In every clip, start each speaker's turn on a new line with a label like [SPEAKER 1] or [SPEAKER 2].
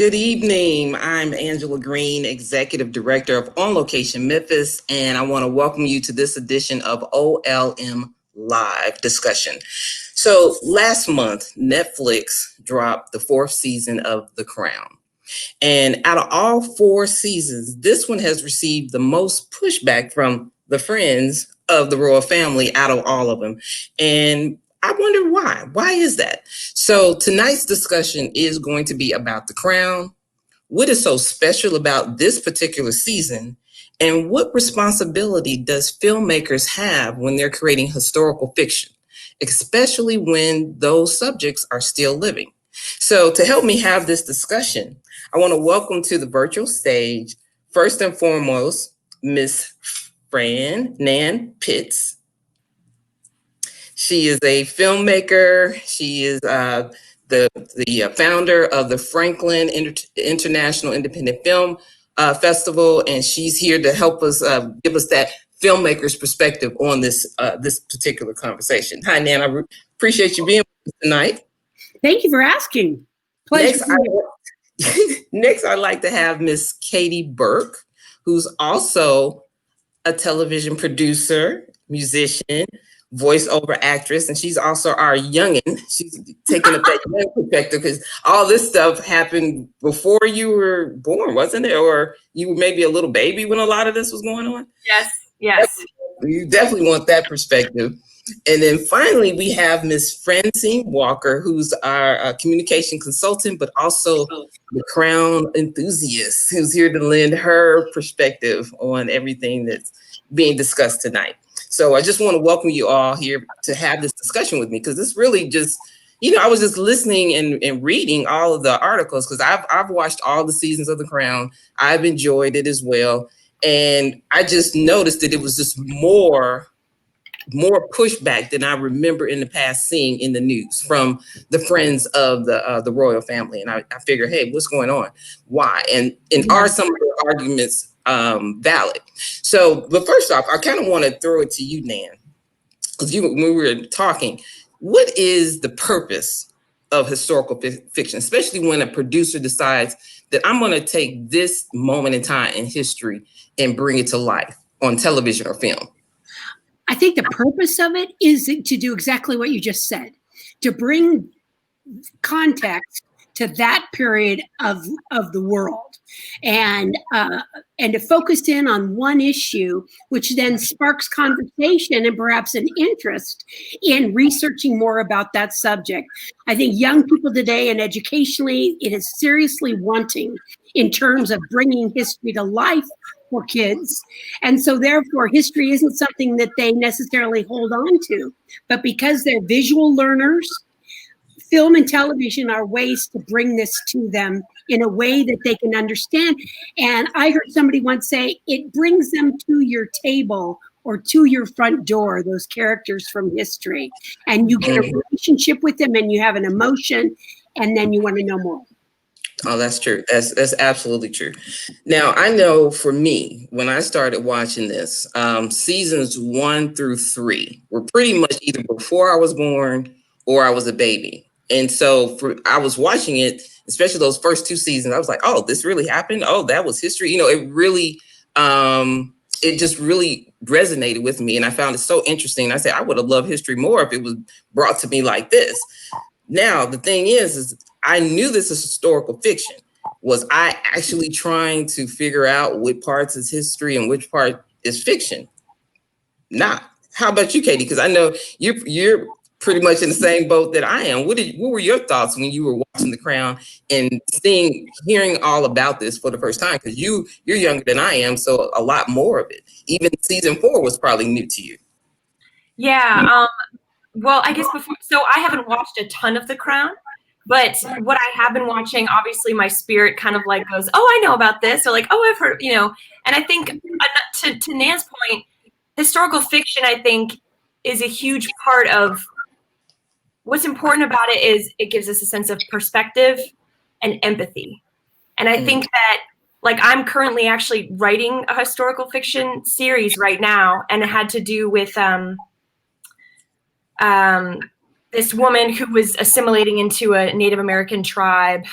[SPEAKER 1] Good evening. I'm Angela Green, Executive Director of On Location Memphis, and I want to welcome you to this edition of OLM Live Discussion. So last month, Netflix dropped the 4th season of The Crown. And out of all 4 seasons, this one has received the most pushback from the friends of the royal family out of all of them. And I wonder why. Why is that? So tonight's discussion is going to be about The Crown. What is so special about this particular season? And what responsibility does filmmakers have when they're creating historical fiction, especially when those subjects are still living? So to help me have this discussion, I want to welcome to the virtual stage, first and foremost, Miss Nan Puetz. She is a filmmaker. She is the founder of the Francyne International Independent Film Festival, and she's here to help us give us that filmmaker's perspective on this particular conversation. Hi, Nan. I appreciate you being with us tonight.
[SPEAKER 2] Thank you for asking. Pleasure.
[SPEAKER 1] Next, I'd like to have Miss Katie Burke, who's also a television producer, musician, voiceover actress, and she's also our youngin'. She's taking up that young perspective because all this stuff happened before you were born, wasn't it? Or you were maybe a little baby when a lot of this was going on?
[SPEAKER 3] Yes.
[SPEAKER 1] You definitely want that perspective. And then finally, we have Miss Francyne Walker, who's our communication consultant, but also the Crown enthusiast, who's here to lend her perspective on everything that's being discussed tonight. So I just want to welcome you all here to have this discussion with me, because this really just, I was just listening and reading all of the articles, because I've watched all the seasons of The Crown. I've enjoyed it as well. And I just noticed that it was just more pushback than I remember in the past seeing in the news from the friends of the royal family. And I figured, hey, what's going on? Why? And are some of the arguments valid? So, but first off, I kind of want to throw it to you, Nan, because when we were talking, what is the purpose of historical fiction, especially when a producer decides that I'm going to take this moment in time in history and bring it to life on television or film?
[SPEAKER 2] I think the purpose of it is to do exactly what you just said, to bring context to that period of the world, and to focus in on one issue, which then sparks conversation and perhaps an interest in researching more about that subject. I think young people today, and educationally, it is seriously wanting in terms of bringing history to life for kids. And so therefore history isn't something that they necessarily hold on to, but because they're visual learners, film and television are ways to bring this to them in a way that they can understand. And I heard somebody once say, it brings them to your table or to your front door, those characters from history. And you get a relationship with them, and you have an emotion, and then you want to know more.
[SPEAKER 1] Oh, that's true. That's absolutely true. Now, I know for me, when I started watching this, seasons 1 through 3 were pretty much either before I was born or I was a baby. And so I was watching it, especially those first 2 seasons. I was like, oh, this really happened. Oh, that was history. It really, it just really resonated with me. And I found it so interesting. I said, I would have loved history more if it was brought to me like this. Now, the thing is I knew this is historical fiction. Was I actually trying to figure out what parts is history and which part is fiction? Not. How about you, Katie? Because I know you're pretty much in the same boat that I am. What were your thoughts when you were watching The Crown and hearing all about this for the first time? Because you're younger than I am, so a lot more of it. Even season 4 was probably new to you.
[SPEAKER 3] Yeah. Well, I guess so I haven't watched a ton of The Crown, but what I have been watching, obviously my spirit kind of like goes, oh, I know about this. Or like, oh, I've heard, and I think to Nan's point, historical fiction, I think, is a huge part of what's important about it. Is it gives us a sense of perspective and empathy. And I think that, like, I'm currently actually writing a historical fiction series right now, and it had to do with this woman who was assimilating into a Native American tribe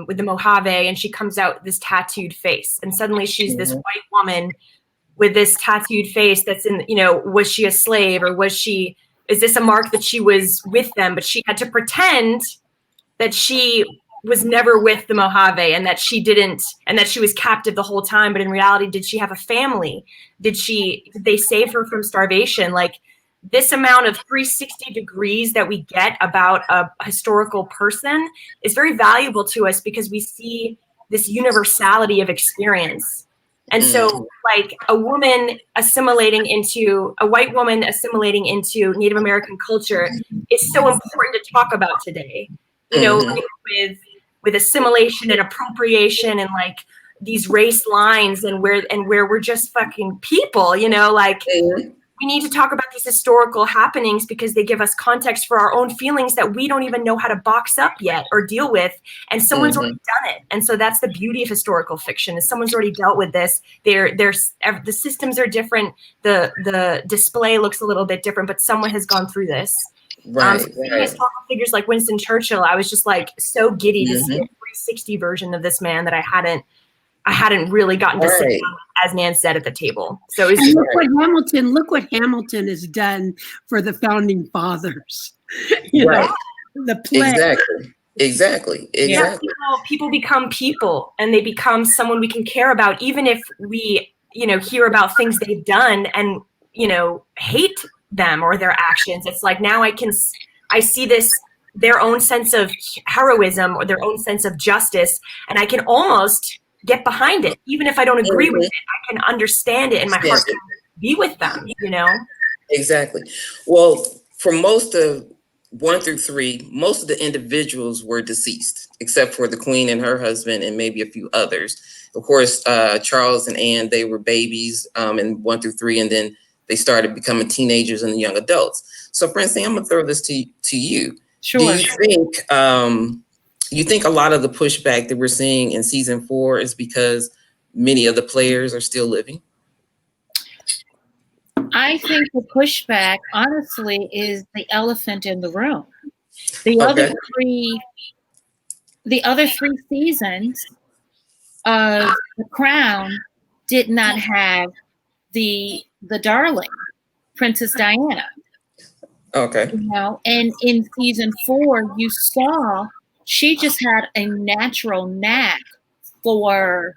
[SPEAKER 3] with the Mojave, and she comes out with this tattooed face, and suddenly she's this white woman with this tattooed face that's in, was she a slave, or is this a mark that she was with them, but she had to pretend that she was never with the Mojave, and that she was captive the whole time. But in reality, did she have a family? Did they save her from starvation? Like, this amount of 360 degrees that we get about a historical person is very valuable to us, because we see this universality of experience. And so, like, a white woman assimilating into Native American culture is so important to talk about today, like with assimilation and appropriation, and like these race lines, and where we're just fucking people, like, we need to talk about these historical happenings, because they give us context for our own feelings that we don't even know how to box up yet or deal with. And someone's already done it. And so that's the beauty of historical fiction, is someone's already dealt with this. The systems are different. The display looks a little bit different, but someone has gone through this. Historical figures like Winston Churchill, I was just like so giddy to see a 360 version of this man that I hadn't really gotten to sit down, as Nan said, at the table. So
[SPEAKER 2] look what Hamilton has done for the founding fathers. The play.
[SPEAKER 1] Exactly.
[SPEAKER 3] Yeah, people become people, and they become someone we can care about, even if we, hear about things they've done and, hate them or their actions. It's like, now I see their own sense of heroism or their own sense of justice, and I can almost get behind it. Even if I don't agree with it, I can understand it, and my heart can be with them,
[SPEAKER 1] Exactly. Well, for most of 1 through 3, most of the individuals were deceased, except for the queen and her husband and maybe a few others. Of course, Charles and Anne, they were babies in 1 through 3, and then they started becoming teenagers and young adults. So, Francyne, I'm going to throw this to you.
[SPEAKER 2] Sure.
[SPEAKER 1] Do you think a lot of the pushback that we're seeing in season 4 is because many of the players are still living?
[SPEAKER 4] I think the pushback, honestly, is the elephant in the room. The other three seasons of The Crown did not have the darling, Princess Diana.
[SPEAKER 1] Okay.
[SPEAKER 4] And in season 4, you saw she just had a natural knack for.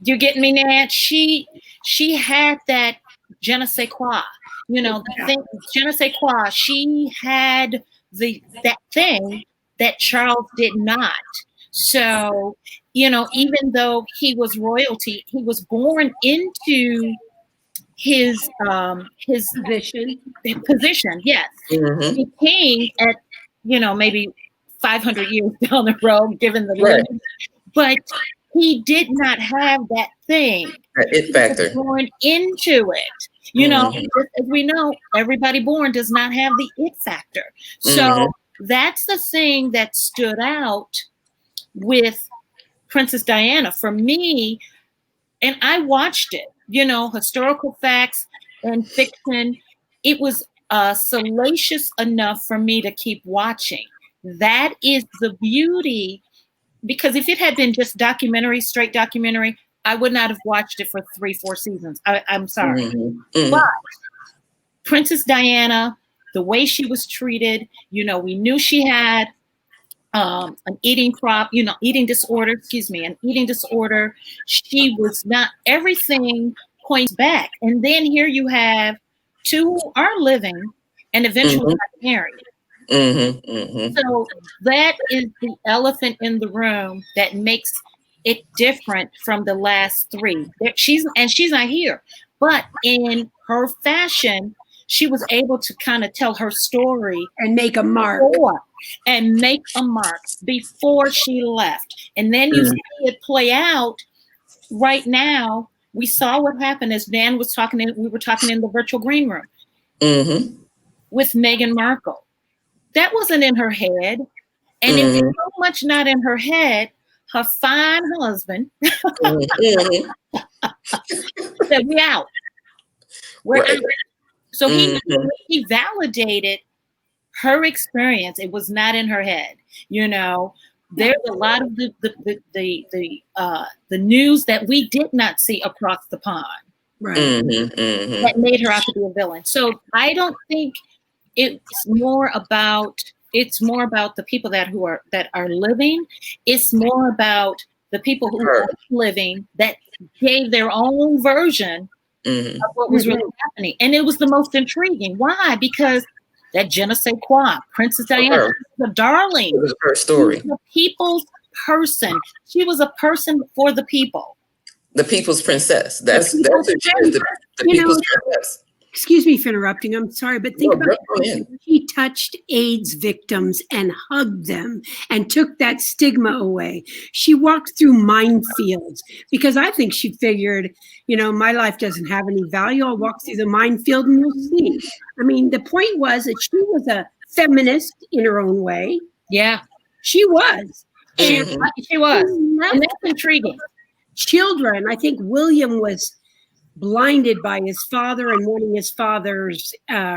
[SPEAKER 4] You getting me, Nan? She had that je ne sais quoi, je ne sais quoi. She had that thing that Charles did not. So, even though he was royalty, he was born into his position. Yes, he came at maybe 500 years down the road, given the limit, but he did not have that thing.
[SPEAKER 1] It factor.
[SPEAKER 4] He was born into it. Just as we know, everybody born does not have the it factor. So that's the thing that stood out with Princess Diana for me. And I watched it, historical facts and fiction. It was salacious enough for me to keep watching. That is the beauty. Because if it had been just straight documentary, I would not have watched it for 3-4 seasons. I'm sorry. But Princess Diana, the way she was treated, we knew she had an eating disorder. She was not, everything points back. And then here you have 2 who are living and eventually got married. So that is the elephant in the room that makes it different from the last 3. She's not here, but in her fashion, she was able to kind of tell her story
[SPEAKER 2] and make a mark before she left. And then you see it play out right now. We saw what happened as Nan was talking. We were talking in the virtual green room with Meghan Markle. That wasn't in her head. And it was so much not in her head, her fine husband said, we out. We're out.
[SPEAKER 4] So he validated her experience. It was not in her head. You know, there's a lot of the news that we did not see across the pond,
[SPEAKER 2] Right.
[SPEAKER 4] that made her out to be a villain. So I don't think it's more about the people that are living. It's more about the people who are living that gave their own version of what was really happening. And it was the most intriguing. Why? Because that je ne sais quoi, Princess Diana, was a darling.
[SPEAKER 1] It was her story.
[SPEAKER 4] She was a people's person. She was a person for the people.
[SPEAKER 1] The people's princess. That's who she is, the people's princess.
[SPEAKER 2] Excuse me for interrupting. I'm sorry, but think about it. She touched AIDS victims and hugged them and took that stigma away. She walked through minefields because I think she figured, you know, my life doesn't have any value. I'll walk through the minefield and you'll see. I mean, the point was that she was a feminist in her own way.
[SPEAKER 4] Yeah,
[SPEAKER 2] she was.
[SPEAKER 4] She was. And that's intriguing.
[SPEAKER 2] Children, I think William was blinded by his father and wanting his father's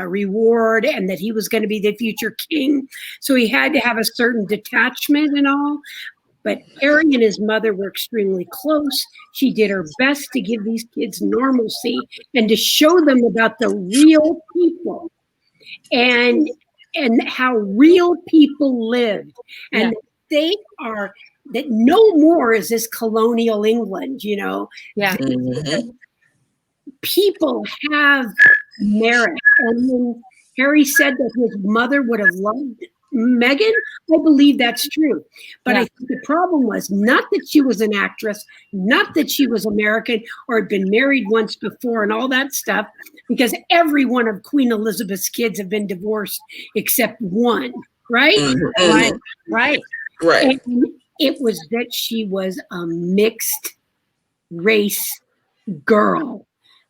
[SPEAKER 2] reward and that he was going to be the future king. So he had to have a certain detachment and all. But Harry and his mother were extremely close. She did her best to give these kids normalcy and to show them about the real people and how real people lived. And they are, that no more is this colonial England, you know.
[SPEAKER 4] Yeah.
[SPEAKER 2] People have merit. And when Harry said that his mother would have loved Meghan, I believe that's true. But I think the problem was not that she was an actress, not that she was American or had been married once before and all that stuff, because every one of Queen Elizabeth's kids have been divorced except one, right? Right. And it was that she was a mixed race girl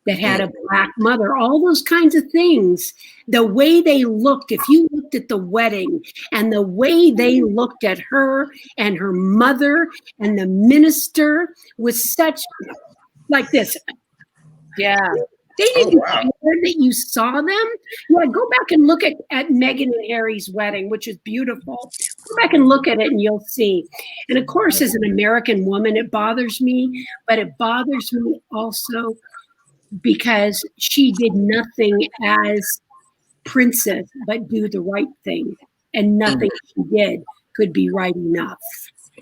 [SPEAKER 2] that had a black mother, all those kinds of things. The way they looked, if you looked at the wedding and the way they looked at her and her mother and the minister was such like this.
[SPEAKER 4] Yeah.
[SPEAKER 2] They didn't care that you saw them. Yeah, go back and look at Meghan and Harry's wedding, which is beautiful. Go back and look at it and you'll see. And of course, as an American woman, it bothers me, but it bothers me also because she did nothing as princess but do the right thing, and nothing she did could be right enough.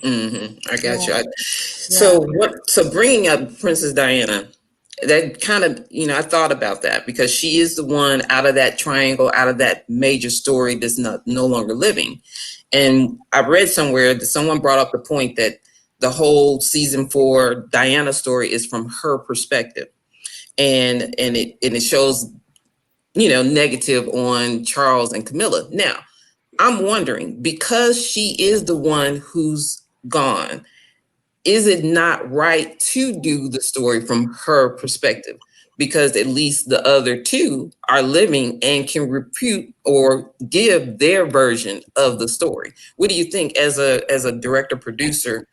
[SPEAKER 1] I got you. So bringing up Princess Diana, that kind of, you know, I thought about that because she is the one out of that triangle, out of that major story that's no longer living. And I read somewhere that someone brought up the point that the whole season 4 Diana story is from her perspective. And it shows, you know, negative on Charles and Camilla. Now, I'm wondering, because she is the one who's gone, is it not right to do the story from her perspective? Because at least the other two are living and can repute or give their version of the story. What do you think as a director producer?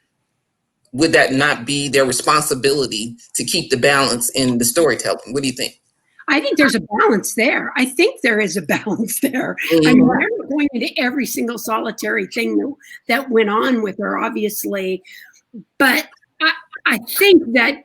[SPEAKER 1] Would that not be their responsibility to keep the balance in the storytelling? What do you think?
[SPEAKER 2] I think there's a balance there. I think there is a balance there. I mean, I'm not going into every single solitary thing that went on with her, obviously. But I think that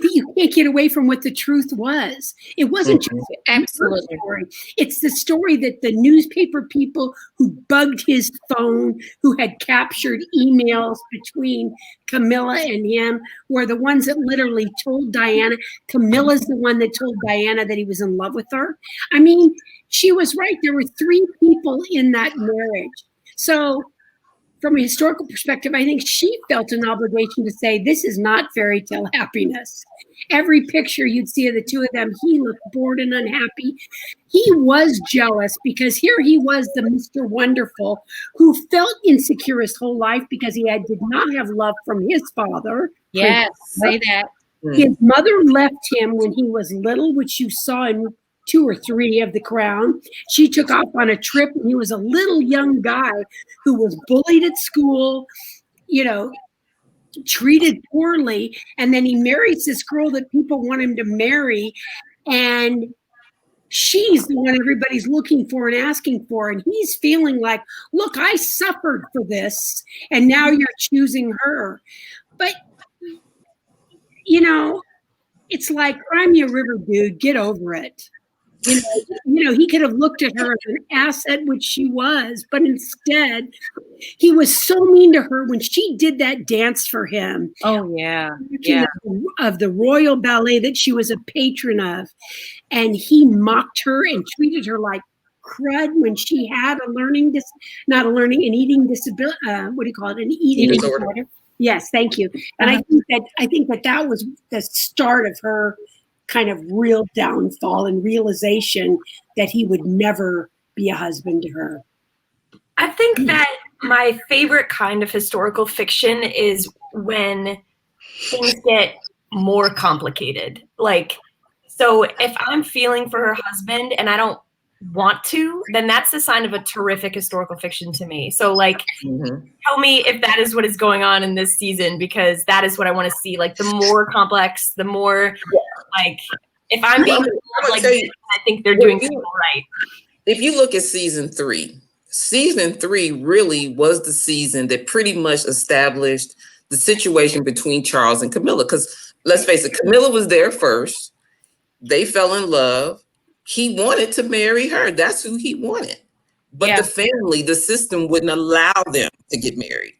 [SPEAKER 2] you can't get away from what the truth was. It wasn't just absolute story. It's the story that the newspaper people who bugged his phone, who had captured emails between Camilla and him, were the ones that literally told Diana. Camilla's the one that told Diana that he was in love with her. I mean, she was right. There were 3 people in that marriage. So from a historical perspective, I think she felt an obligation to say, this is not fairy tale happiness. Every picture you'd see of the two of them, he looked bored and unhappy. He was jealous because here he was, the Mr. Wonderful, who felt insecure his whole life because he did not have love from his father.
[SPEAKER 4] Yes, say that.
[SPEAKER 2] His mother left him when he was little, which you saw in 2 or 3 of The Crown. She took off on a trip, and he was a little young guy who was bullied at school, you know, treated poorly. And then he marries this girl that people want him to marry. And she's the one everybody's looking for and asking for. And he's feeling like, look, I suffered for this, and now you're choosing her. But, you know, it's like, cry me a river, dude, get over it. You know, he could have looked at her as an asset, which she was, but instead he was so mean to her when she did that dance for him.
[SPEAKER 4] Oh, yeah. Yeah.
[SPEAKER 2] Of the Royal Ballet that she was a patron of. And he mocked her and treated her like crud when she had an eating disability. What do you call it? An eating disorder. Yes, thank you. And I think that was the start of her kind of real downfall and realization that he would never be a husband to her.
[SPEAKER 3] I think that my favorite kind of historical fiction is when things get more complicated. Like, so if I'm feeling for her husband and I don't want to, then that's a sign of a terrific historical fiction to me. So like, tell me if that is what is going on in this season, because that is what I want to see. Like, the more complex, the more like, if I'm being like, I think they're doing something right.
[SPEAKER 1] If you look at season 3 really was the season that pretty much established the situation between Charles and Camilla. Because let's face it, Camilla was there first. They fell in love. He wanted to marry her. That's who he wanted. But the family, the system wouldn't allow them to get married.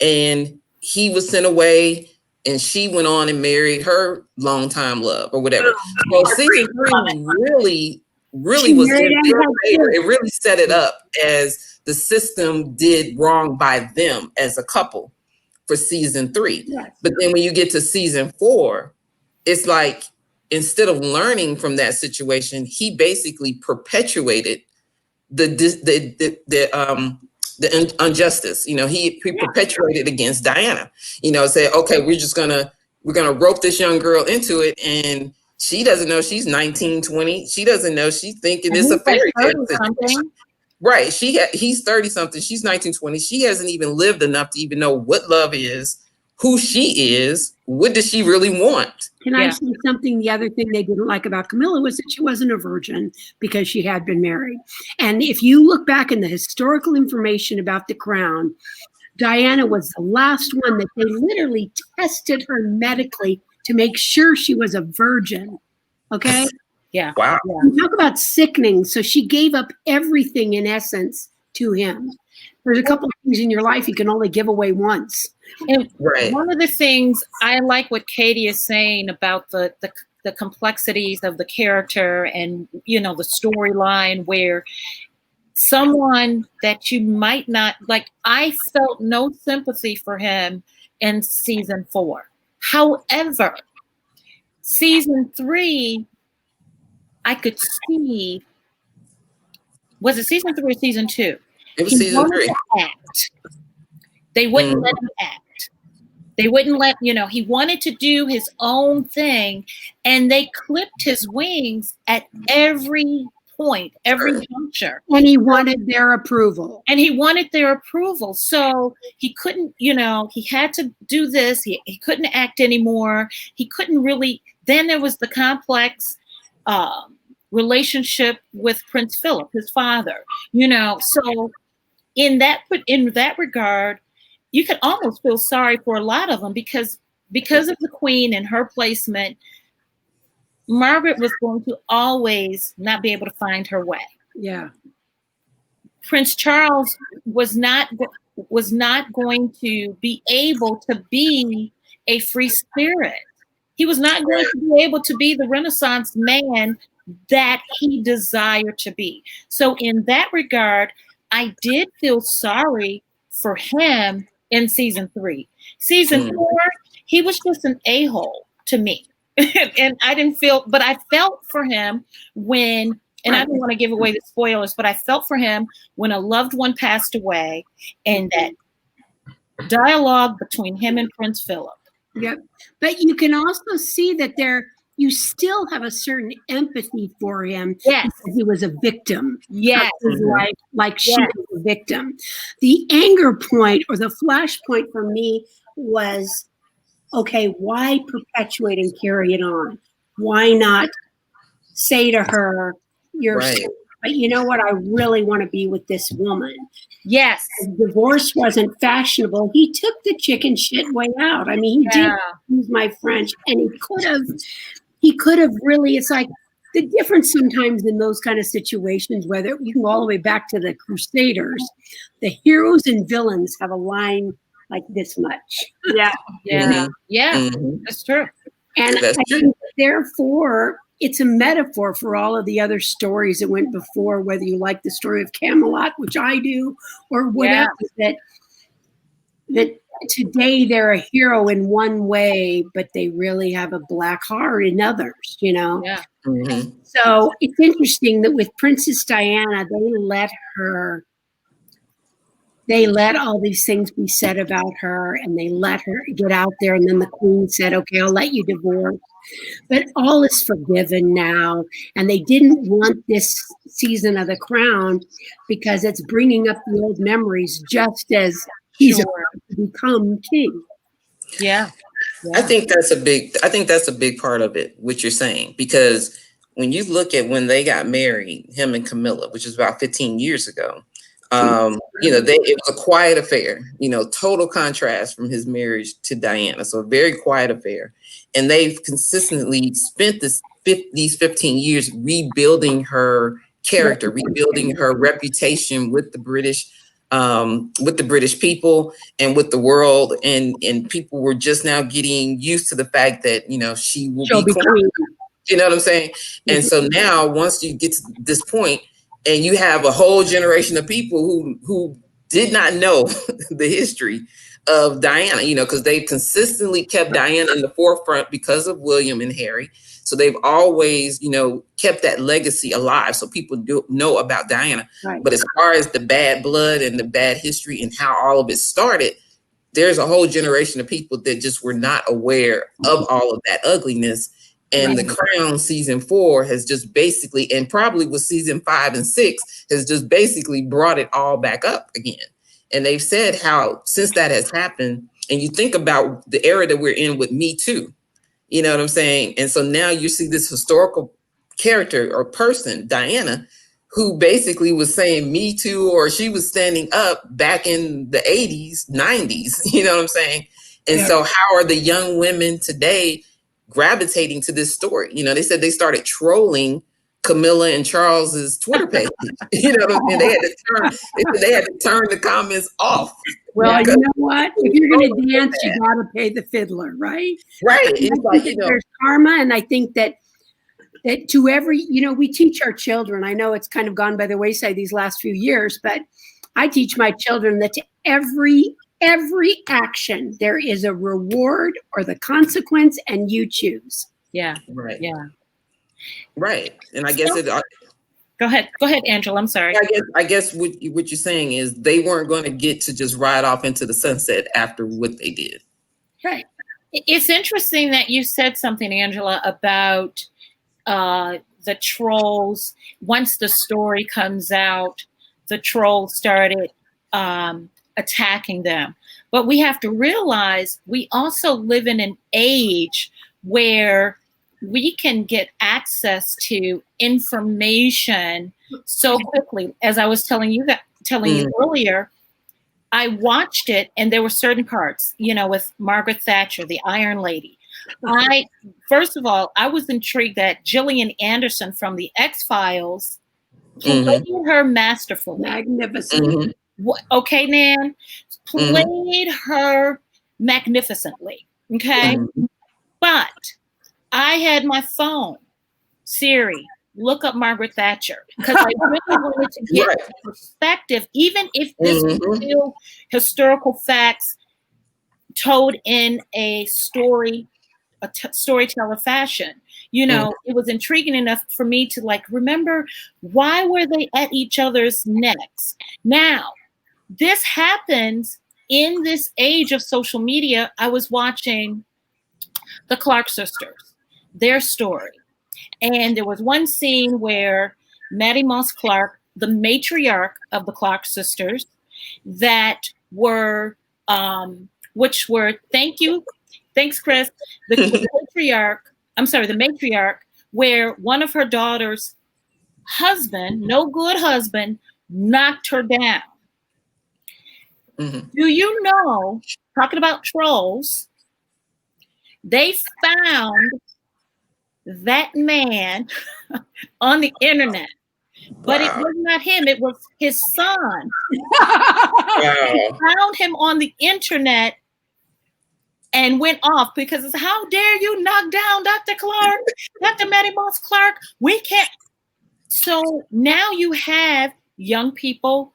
[SPEAKER 1] And he was sent away, and she went on and married her longtime love or whatever. So season 3 really was in their favor. It really set it up as the system did wrong by them as a couple for season 3. Yes. But then when you get to season 4, it's like, instead of learning from that situation, he basically perpetuated the injustice. You know, he perpetuated against Diana. You know, say, okay, we're gonna rope this young girl into it, and she doesn't know she's 19, 20. She doesn't know, she's thinking it's a fairy tale situation. Right. He's 30 something. She's 19, 20. She hasn't even lived enough to even know what love is, who she is, what does she really want.
[SPEAKER 2] Can I say something? The other thing they didn't like about Camilla was that she wasn't a virgin because she had been married. And if you look back in the historical information about the crown, Diana was the last one that they literally tested her medically to make sure she was a virgin. Okay?
[SPEAKER 4] Yeah.
[SPEAKER 1] Wow.
[SPEAKER 2] Talk about sickening. So she gave up everything in essence to him. There's a couple of things in your life you can only give away once.
[SPEAKER 4] And one of the things I like what Katie is saying about the complexities of the character and, you know, the storyline, where someone that you might not like, I felt no sympathy for him in season 4. However, season 3, I could see, was it season 3 or season 2?
[SPEAKER 1] It was season 3.
[SPEAKER 4] Act. They wouldn't let him act. They wouldn't let, you know, he wanted to do his own thing, and they clipped his wings at every point, every juncture.
[SPEAKER 2] And he wanted their approval.
[SPEAKER 4] So he couldn't, you know, he had to do this. He couldn't act anymore. He couldn't really, then there was the complex relationship with Prince Philip, his father, you know. So in that regard, you could almost feel sorry for a lot of them because of the Queen and her placement. Margaret was going to always not be able to find her way.
[SPEAKER 2] Yeah.
[SPEAKER 4] Prince Charles was not going to be able to be a free spirit. He was not going to be able to be the Renaissance man that he desired to be. So in that regard, I did feel sorry for him in season 3. Season 4, he was just an a-hole to me. And I didn't feel, but I felt for him when, and I don't want to give away the spoilers, but I felt for him when a loved one passed away, and that dialogue between him and Prince Philip.
[SPEAKER 2] Yep. But you can also see that you still have a certain empathy for him.
[SPEAKER 4] Yes.
[SPEAKER 2] Because he was a victim.
[SPEAKER 4] Yes.
[SPEAKER 2] Like she was a victim. The anger point or the flashpoint for me was, okay, why perpetuate and carry it on? Why not say to her, you're
[SPEAKER 1] Right.
[SPEAKER 2] saying, but you know what? I really want to be with this woman.
[SPEAKER 4] Yes.
[SPEAKER 2] Divorce wasn't fashionable. He took the chicken shit way out. I mean, he did use my French, and he could have really, it's like the difference sometimes in those kind of situations, whether you can go all the way back to the Crusaders, the heroes and villains have a line like this much.
[SPEAKER 3] Yeah.
[SPEAKER 4] Yeah. Yeah.
[SPEAKER 1] Mhm.
[SPEAKER 4] That's true.
[SPEAKER 2] And
[SPEAKER 1] That's
[SPEAKER 2] I
[SPEAKER 1] true.
[SPEAKER 2] think therefore it's a metaphor for all of the other stories that went before, whether you like the story of Camelot, which I do, or whatever, that today they're a hero in one way, but they really have a black heart in others, you know?
[SPEAKER 4] Yeah.
[SPEAKER 1] Mhm.
[SPEAKER 2] So it's interesting that with Princess Diana, they let all these things be said about her, and they let her get out there. And then the queen said, okay, I'll let you divorce. But all is forgiven now. And they didn't want this season of The Crown because it's bringing up the old memories just as he's about to become king.
[SPEAKER 4] Yeah.
[SPEAKER 1] I think that's a big part of it, what you're saying, because when you look at when they got married, him and Camilla, which is about 15 years ago, it was a quiet affair, total contrast from his marriage to Diana. So a very quiet affair. And they've consistently spent these 15 years rebuilding her character, rebuilding her reputation with the British people and with the world. And people were just now getting used to the fact that, she will be queen. You know what I'm saying? And so now once you get to this point, and you have a whole generation of people who did not know the history of Diana, because they've consistently kept Diana in the forefront because of William and Harry. So they've always, kept that legacy alive. So people do know about Diana. Right. But as far as the bad blood and the bad history and how all of it started, there's a whole generation of people that just were not aware of all of that ugliness. And The Crown season 4 has just basically, and probably with season 5 and 6, has just basically brought it all back up again. And they've said how since that has happened, and you think about the era that we're in with Me Too, you know what I'm saying? And so now you see this historical character or person, Diana, who basically was saying Me Too, or she was standing up back in the 80s, 90s, you know what I'm saying? And so how are the young women today gravitating to this story? They said they started trolling Camilla and Charles's Twitter page. You know what I mean? They had to turn the comments off.
[SPEAKER 2] Well, you know what? If you're going to dance, you got to pay the fiddler, right?
[SPEAKER 1] Right.
[SPEAKER 2] It's like, there's karma, and I think that to every, we teach our children. I know it's kind of gone by the wayside these last few years, but I teach my children that to every action there is a reward or the consequence, and you choose.
[SPEAKER 4] Yeah.
[SPEAKER 1] Right.
[SPEAKER 4] Yeah.
[SPEAKER 1] Right. And I guess
[SPEAKER 4] Go ahead, Angela. I'm sorry.
[SPEAKER 1] I guess what you're saying is they weren't going to get to just ride off into the sunset after what they did.
[SPEAKER 2] Right.
[SPEAKER 4] It's interesting that you said something, Angela, about the trolls. Once the story comes out, the trolls started attacking them. But we have to realize we also live in an age where we can get access to information so quickly. As I was telling you earlier, I watched it, and there were certain parts, with Margaret Thatcher, the Iron Lady. First of all, I was intrigued that Gillian Anderson from the X-Files played her masterfully.
[SPEAKER 2] Magnificent.
[SPEAKER 4] Okay, Nan, played her magnificently. Okay. But I had my phone, Siri, look up Margaret Thatcher, because I really wanted to get perspective, even if this was still historical facts told in a storyteller fashion. It was intriguing enough for me to remember, why were they at each other's necks? Now, this happens in this age of social media. I was watching the Clark sisters, their story. And there was one scene where Maddie Moss Clark, the matriarch of the Clark sisters, thanks, Chris, the matriarch, where one of her daughters husband, no good husband, knocked her down.
[SPEAKER 1] Mm-hmm.
[SPEAKER 4] Do you know, talking about trolls, they found that man on the internet, but it was not him, it was his son. They found him on the internet and went off because it's, how dare you knock down Dr. Clark, Dr. Maddie Moss Clark? We can't. So now you have young people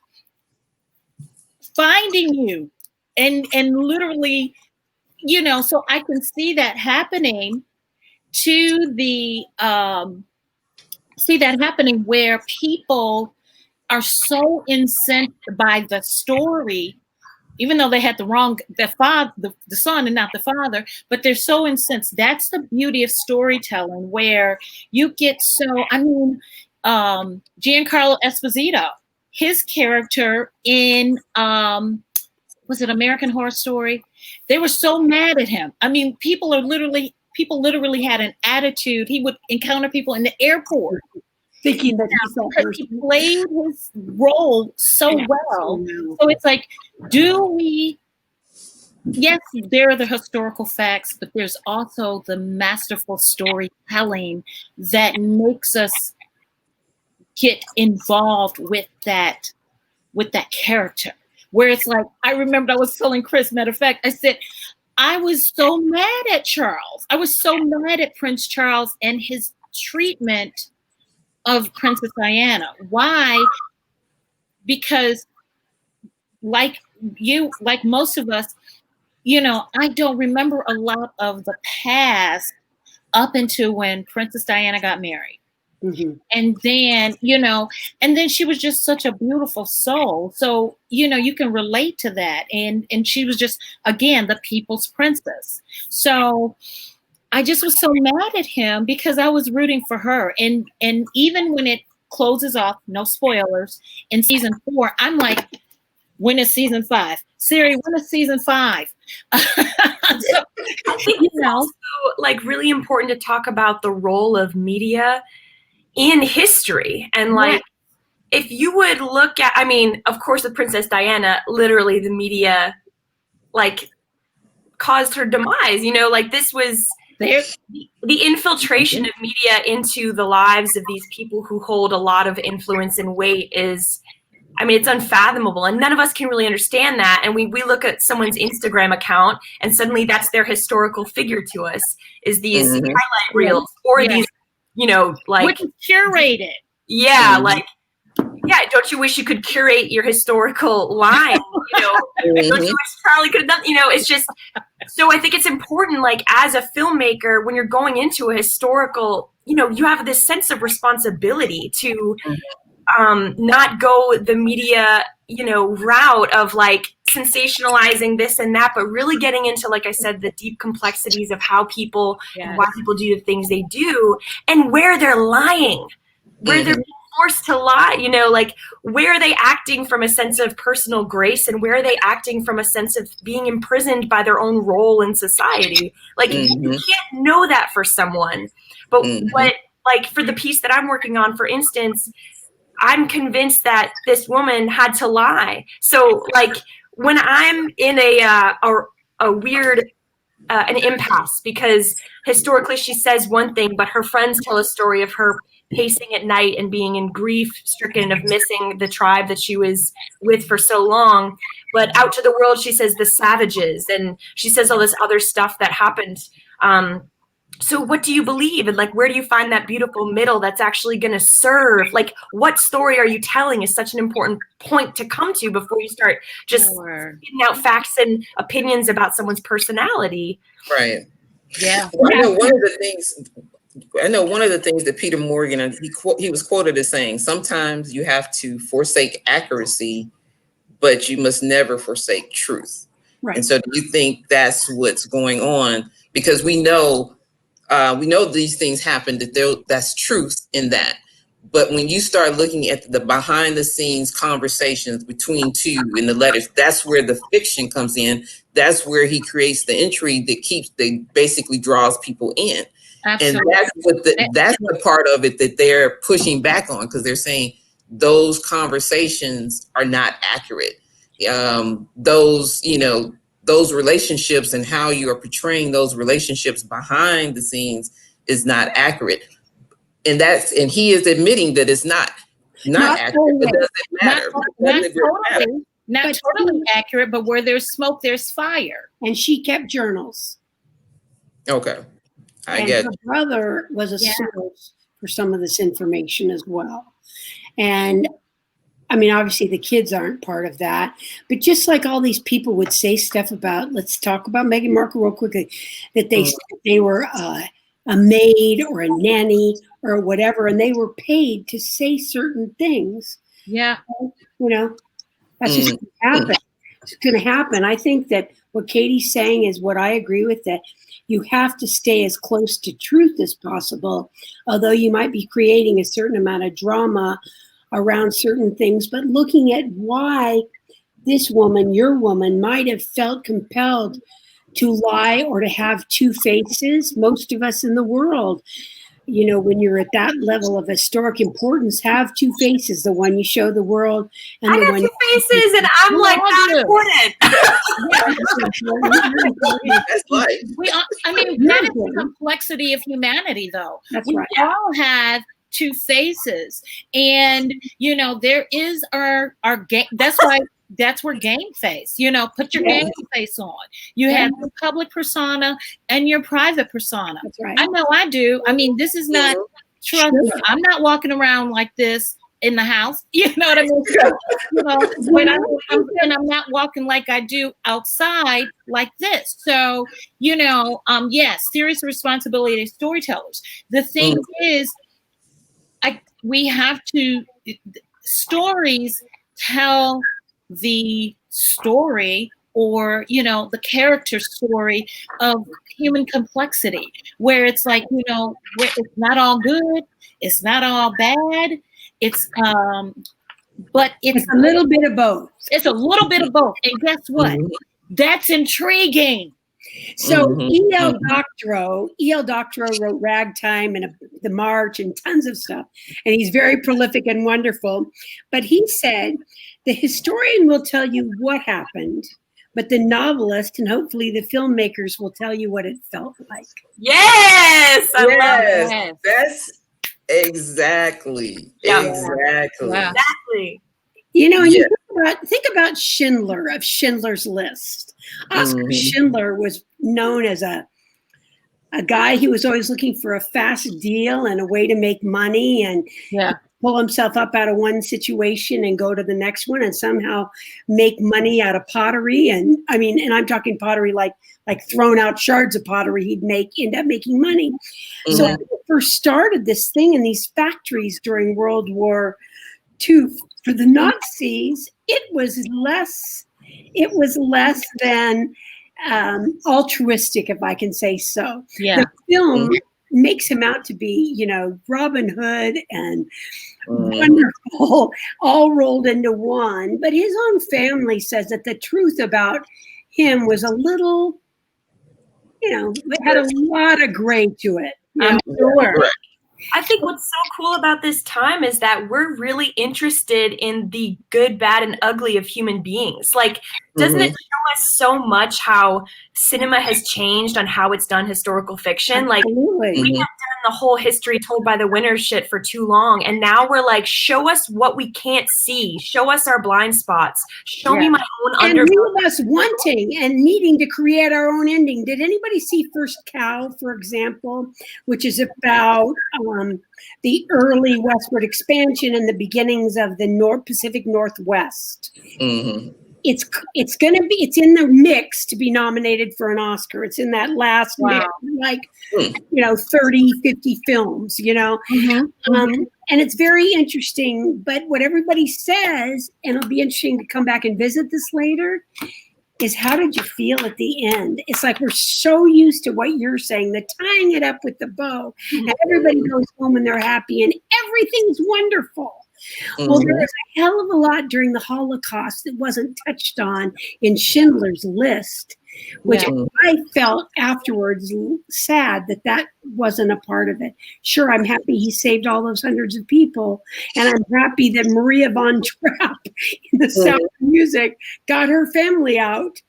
[SPEAKER 4] finding you and literally, you know, so I can see that happening to the where people are so incensed by the story, even though they had the son and not the father, but they're so incensed. That's the beauty of storytelling, where you get so, I mean, Giancarlo Esposito, his character in was it American Horror Story? They were so mad at him. I mean, people literally had an attitude. He would encounter people in the airport
[SPEAKER 2] thinking that
[SPEAKER 4] he played his role so well. So it's like, yes, there are the historical facts, but there's also the masterful storytelling that makes us get involved with that character. Where it's like, I remember I was telling Chris, matter of fact, I said, I was so mad at Charles. I was so mad at Prince Charles and his treatment of Princess Diana. Why? Because like most of us, you know, I don't remember a lot of the past up until when Princess Diana got married. Mm-hmm. And then, you know, and then she was just such a beautiful soul. So, you know, you can relate to that. And she was just, again, the people's princess. So I just was so mad at him because I was rooting for her. And even when it closes off, no spoilers, in season 4, I'm like, when is season 5? Siri, when is season 5?
[SPEAKER 3] So, I think it's also like really important to talk about the role of media in history. And like, if you would look at, I mean, of course, with Princess Diana, literally the media like caused her demise, you know, like this was the infiltration of media into the lives of these people who hold a lot of influence and weight is, I mean, it's unfathomable, and none of us can really understand that. And we look at someone's Instagram account and suddenly that's their historical figure to us, is these highlight reels or these, you know, like
[SPEAKER 4] which is curated.
[SPEAKER 3] Yeah, like, yeah, don't you wish you could curate your historical line? You know, don't you wish Charlie could have done, you know, it's just, so I think it's important, like, as a filmmaker, when you're going into a historical, you know, you have this sense of responsibility to not go the media, you know, route of like sensationalizing this and that, but really getting into, like I said, the deep complexities of how people and why people do the things they do and where they're lying, where they're forced to lie, you know, like where are they acting from a sense of personal grace and where are they acting from a sense of being imprisoned by their own role in society? Like you can't know that for someone, but what, like for the piece that I'm working on, for instance, I'm convinced that this woman had to lie. So like when I'm in a weird, an impasse, because historically she says one thing, but her friends tell a story of her pacing at night and being in grief stricken of missing the tribe that she was with for so long. But out to the world, she says the savages, and she says all this other stuff that happened. So what do you believe? And like, where do you find that beautiful middle that's actually going to serve? Like, what story are you telling is such an important point to come to before you start just spitting out facts and opinions about someone's personality.
[SPEAKER 1] Right.
[SPEAKER 4] Yeah.
[SPEAKER 1] Well, I know one of the things that Peter Morgan, he was quoted as saying, sometimes you have to forsake accuracy, but you must never forsake truth.
[SPEAKER 2] Right.
[SPEAKER 1] And so do you think that's what's going on? Because we know these things happen, that's truth in that. But when you start looking at the behind the scenes conversations between two in the letters, that's where the fiction comes in. That's where he creates the intrigue that basically draws people in.
[SPEAKER 4] Absolutely.
[SPEAKER 1] And that's the part of it that they're pushing back on, because they're saying those conversations are not accurate. Those relationships and how you are portraying those relationships behind the scenes is not accurate. And he is admitting that it's not accurate. It doesn't matter.
[SPEAKER 4] Not totally accurate, but where there's smoke, there's fire.
[SPEAKER 2] And she kept journals.
[SPEAKER 1] Okay.
[SPEAKER 2] Her brother was a source for some of this information as well. And I mean, obviously the kids aren't part of that, but just like all these people would say stuff about, let's talk about Meghan Markle real quickly, that they were a maid or a nanny or whatever, and they were paid to say certain things.
[SPEAKER 4] Yeah.
[SPEAKER 2] That's just going to happen. It's going to happen. I think that what Katie's saying is what I agree with, that you have to stay as close to truth as possible, although you might be creating a certain amount of drama around certain things, but looking at why this woman, your woman, might have felt compelled to lie or to have two faces. Most of us in the world, when you're at that level of historic importance, have two faces, the one you show the world and
[SPEAKER 3] I
[SPEAKER 2] the
[SPEAKER 3] got
[SPEAKER 2] one
[SPEAKER 3] two faces and I'm like not important.
[SPEAKER 1] That's life.
[SPEAKER 4] That is the complexity of humanity, though.
[SPEAKER 2] That's right.
[SPEAKER 4] We all have two faces, and there is our game. That's where game face. Put your game face on. You have your public persona and your private persona.
[SPEAKER 2] That's right.
[SPEAKER 4] I know I do. I mean, this is not trust. I'm not walking around like this in the house. You know what I mean? And I'm not walking like I do outside like this. So, yes, serious responsibility as storytellers. The thing is, we have to, stories tell the story, or the character story of human complexity, where it's like, where it's not all good, it's not all bad, it's but it's
[SPEAKER 2] a little bit of both.
[SPEAKER 4] It's a little bit of both. And guess what? That's intriguing.
[SPEAKER 2] So E.L. Doctorow wrote Ragtime and The March and tons of stuff. And he's very prolific and wonderful. But he said, the historian will tell you what happened, but the novelist and hopefully the filmmakers will tell you what it felt like.
[SPEAKER 3] Yes! I love that.
[SPEAKER 1] That's exactly.
[SPEAKER 3] Yeah.
[SPEAKER 1] Exactly.
[SPEAKER 3] Yeah. Exactly.
[SPEAKER 2] You think about Schindler, of Schindler's List. Oscar Schindler was known as a guy who was always looking for a fast deal and a way to make money and pull himself up out of one situation and go to the next one and somehow make money out of pottery. And I'm talking pottery like thrown out shards of pottery, he'd end up making money. So when he first started this thing in these factories during World War II for the Nazis, it was less than altruistic, if I can say so.
[SPEAKER 4] Yeah.
[SPEAKER 2] The film makes him out to be, Robin Hood and wonderful, all rolled into one. But his own family says that the truth about him was a little, it had a lot of gray to it.
[SPEAKER 4] I'm sure.
[SPEAKER 3] I think what's so cool about this time is that we're really interested in the good, bad, and ugly of human beings. Like, doesn't it show us so much how cinema has changed on how it's done historical fiction? Like, we have done the whole history told by the winners shit for too long. And now we're like, show us what we can't see. Show us our blind spots. Show me my own
[SPEAKER 2] underbelly. And leave us wanting and needing to create our own ending. Did anybody see First Cow, for example, which is about the early westward expansion and the beginnings of the Pacific Northwest? It's in the mix to be nominated for an Oscar. It's in that last mix, 30, 50 films, and it's very interesting. But what everybody says, and it'll be interesting to come back and visit this later, is how did you feel at the end? It's like we're so used to what you're saying, the tying it up with the bow, and everybody goes home and they're happy and everything's wonderful. Well, there was a hell of a lot during the Holocaust that wasn't touched on in Schindler's List which I felt afterwards sad that wasn't a part of it. Sure, I'm happy he saved all those hundreds of people, and I'm happy that Maria von Trapp in the Sound of Music got her family out.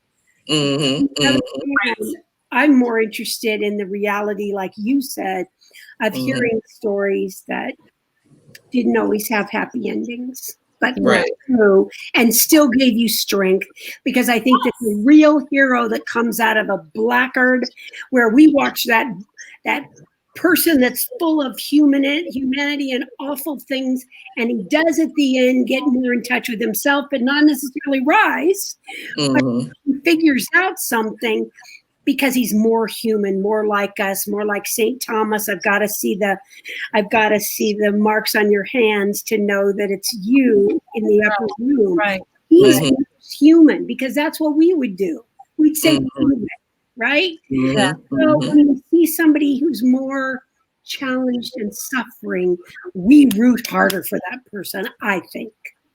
[SPEAKER 2] I'm more interested in the reality, like you said, of hearing stories that didn't always have happy endings, but were true and still gave you strength. Because I think that the real hero that comes out of a Blackguard, where we watch that person that's full of humanity and awful things, and he does at the end get more in touch with himself, but not necessarily rise. But he figures out something because he's more human, more like us, more like St. Thomas. I've got to see the marks on your hands to know that it's you in the upper room.
[SPEAKER 4] Right.
[SPEAKER 2] He's human, because that's what we would do. We'd say human, right? So when you see somebody who's more challenged and suffering, we root harder for that person, I think.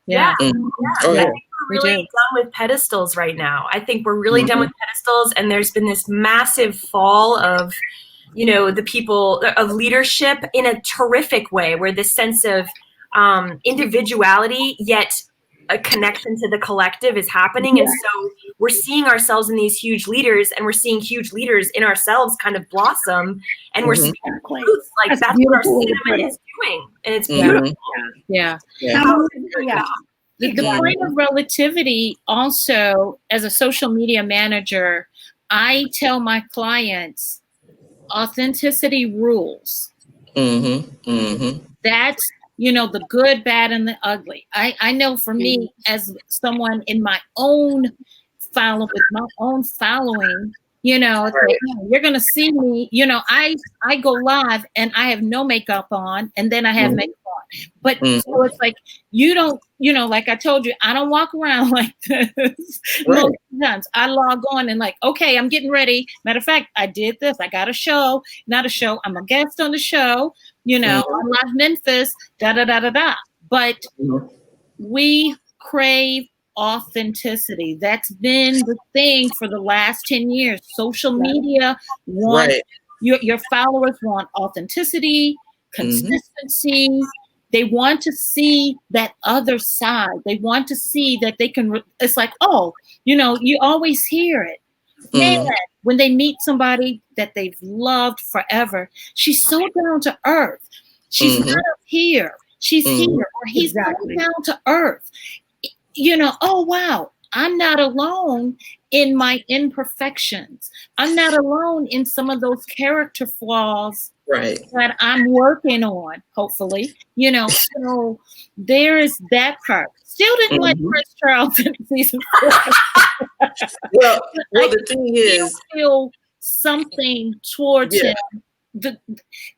[SPEAKER 3] I think we're really done with pedestals right now. I think we're really done with pedestals, and there's been this massive fall of, the people of leadership in a terrific way, where this sense of individuality yet a connection to the collective is happening. And so we're seeing ourselves in these huge leaders, and we're seeing huge leaders in ourselves kind of blossom, and we're seeing truth. Like that's what our cinema is doing, and it's beautiful.
[SPEAKER 4] The point of relativity also, as a social media manager, I tell my clients, authenticity rules. That's, the good, bad, and the ugly. I know for me, as someone in my own following, you're going to see me, I go live and I have no makeup on, and then I have makeup on. But so it's like, you don't, like I told you, I don't walk around like this. Most times I log on and like, okay, I'm getting ready. Matter of fact, I did this. I got a show, not a show. I'm a guest on the show, on Live Memphis, But we crave authenticity. That's been the thing for the last 10 years. Social media wants your followers want authenticity, consistency. They want to see that other side. They want to see that they can, it's like, you always hear it. Man, when they meet somebody that they've loved forever, she's so down to earth. She's not up here. She's here, or he's so down to earth. Oh, wow, I'm not alone in my imperfections. I'm not alone in some of those character flaws that I'm working on, hopefully. So there is that part. Still didn't like Prince Charles in season 4.
[SPEAKER 1] well, the thing is,
[SPEAKER 4] feel something towards him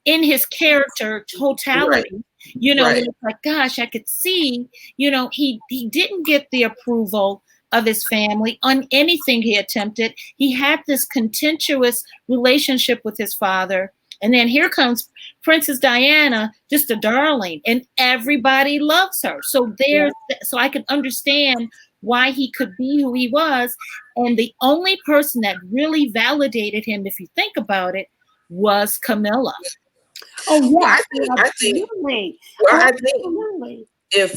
[SPEAKER 4] in his character totality. It's like, gosh, I could see, he didn't get the approval of his family on anything he attempted. He had this contentious relationship with his father. And then here comes Princess Diana, just a darling, and everybody loves her. So so I can understand why he could be who he was. And the only person that really validated him, if you think about it, was Camilla.
[SPEAKER 2] Oh yeah,
[SPEAKER 1] I think if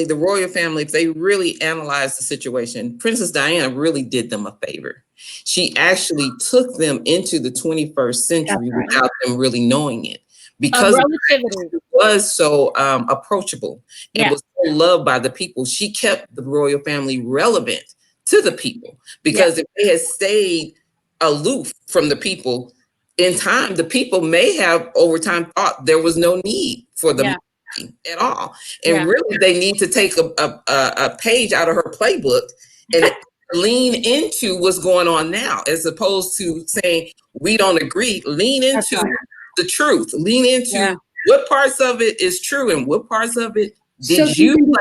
[SPEAKER 1] the royal family, if they really analyzed the situation, Princess Diana really did them a favor. She actually took them into the 21st century without them really knowing it, because she was so approachable and was so loved by the people. She kept the royal family relevant to the people, because if they had stayed aloof from the people, in time, the people may have over time thought there was no need for them at all. And really, they need to take a page out of her playbook and lean into what's going on now, as opposed to saying, we don't agree. Lean into the truth. Lean into what parts of it is true and what parts of it did you know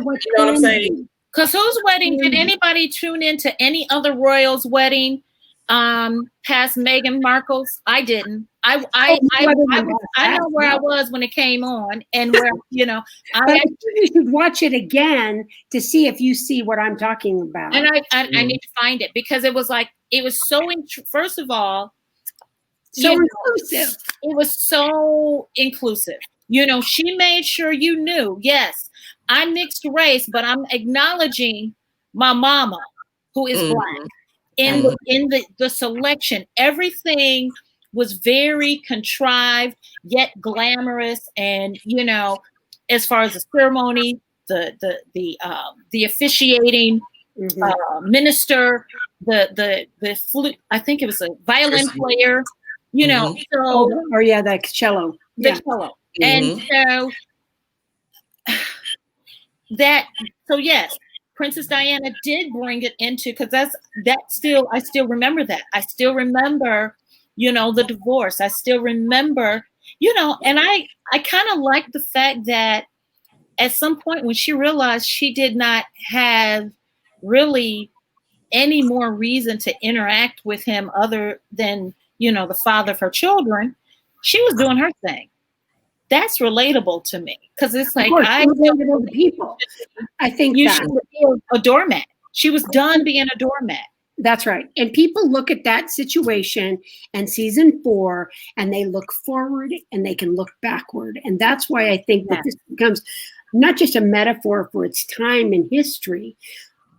[SPEAKER 1] what I'm saying?
[SPEAKER 4] Because whose wedding, did anybody tune into any other royal's wedding past Meghan Markle's. I didn't. I know where I was when it came on, and where
[SPEAKER 2] but I think you should watch it again to see if you see what I'm talking about.
[SPEAKER 4] And I need to find it, because it was so first of all,
[SPEAKER 2] so inclusive.
[SPEAKER 4] It was so inclusive. She made sure you knew, yes, I'm mixed race, but I'm acknowledging my mama, who is Black. In the selection, everything was very contrived yet glamorous, and as far as the ceremony, the officiating minister, the flute, I think it was a violin player, so
[SPEAKER 2] the cello.
[SPEAKER 4] Cello. And so yes, Princess Diana did bring it into, because I still remember that. I still remember, the divorce. I still remember, and I kind of like the fact that at some point when she realized she did not have really any more reason to interact with him other than, the father of her children, she was doing her thing. That's relatable to me, because it's like,
[SPEAKER 2] relatable to people. I think
[SPEAKER 4] she was a doormat. She was done being a doormat.
[SPEAKER 2] That's right. And people look at that situation and season 4, and they look forward and they can look backward. And that's why I think that this becomes not just a metaphor for its time in history,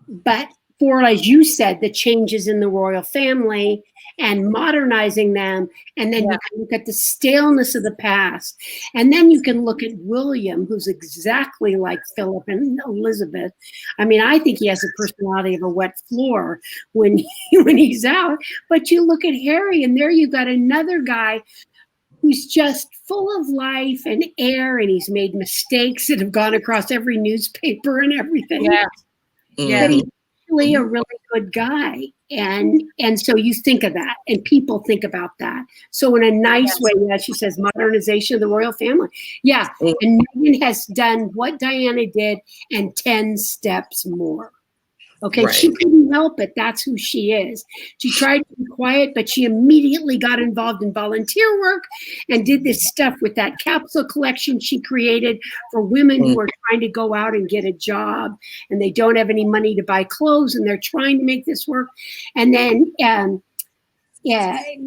[SPEAKER 2] but for, as you said, the changes in the royal family and modernizing them. And then you can look at the staleness of the past. And then you can look at William, who's exactly like Philip and Elizabeth. I mean, I think he has the personality of a wet floor when he's out. But you look at Harry, and there you've got another guy who's just full of life and air, and he's made mistakes that have gone across every newspaper and everything. But he's really a really good guy. And so you think of that, and people think about that. So in a nice way, she says modernization of the royal family. Yeah. And Meghan has done what Diana did and 10 steps more. Okay. Right. She couldn't help it. That's who she is. She tried to be quiet, but she immediately got involved in volunteer work and did this stuff with that capsule collection she created for women who are trying to go out and get a job, and they don't have any money to buy clothes, and they're trying to make this work. And then,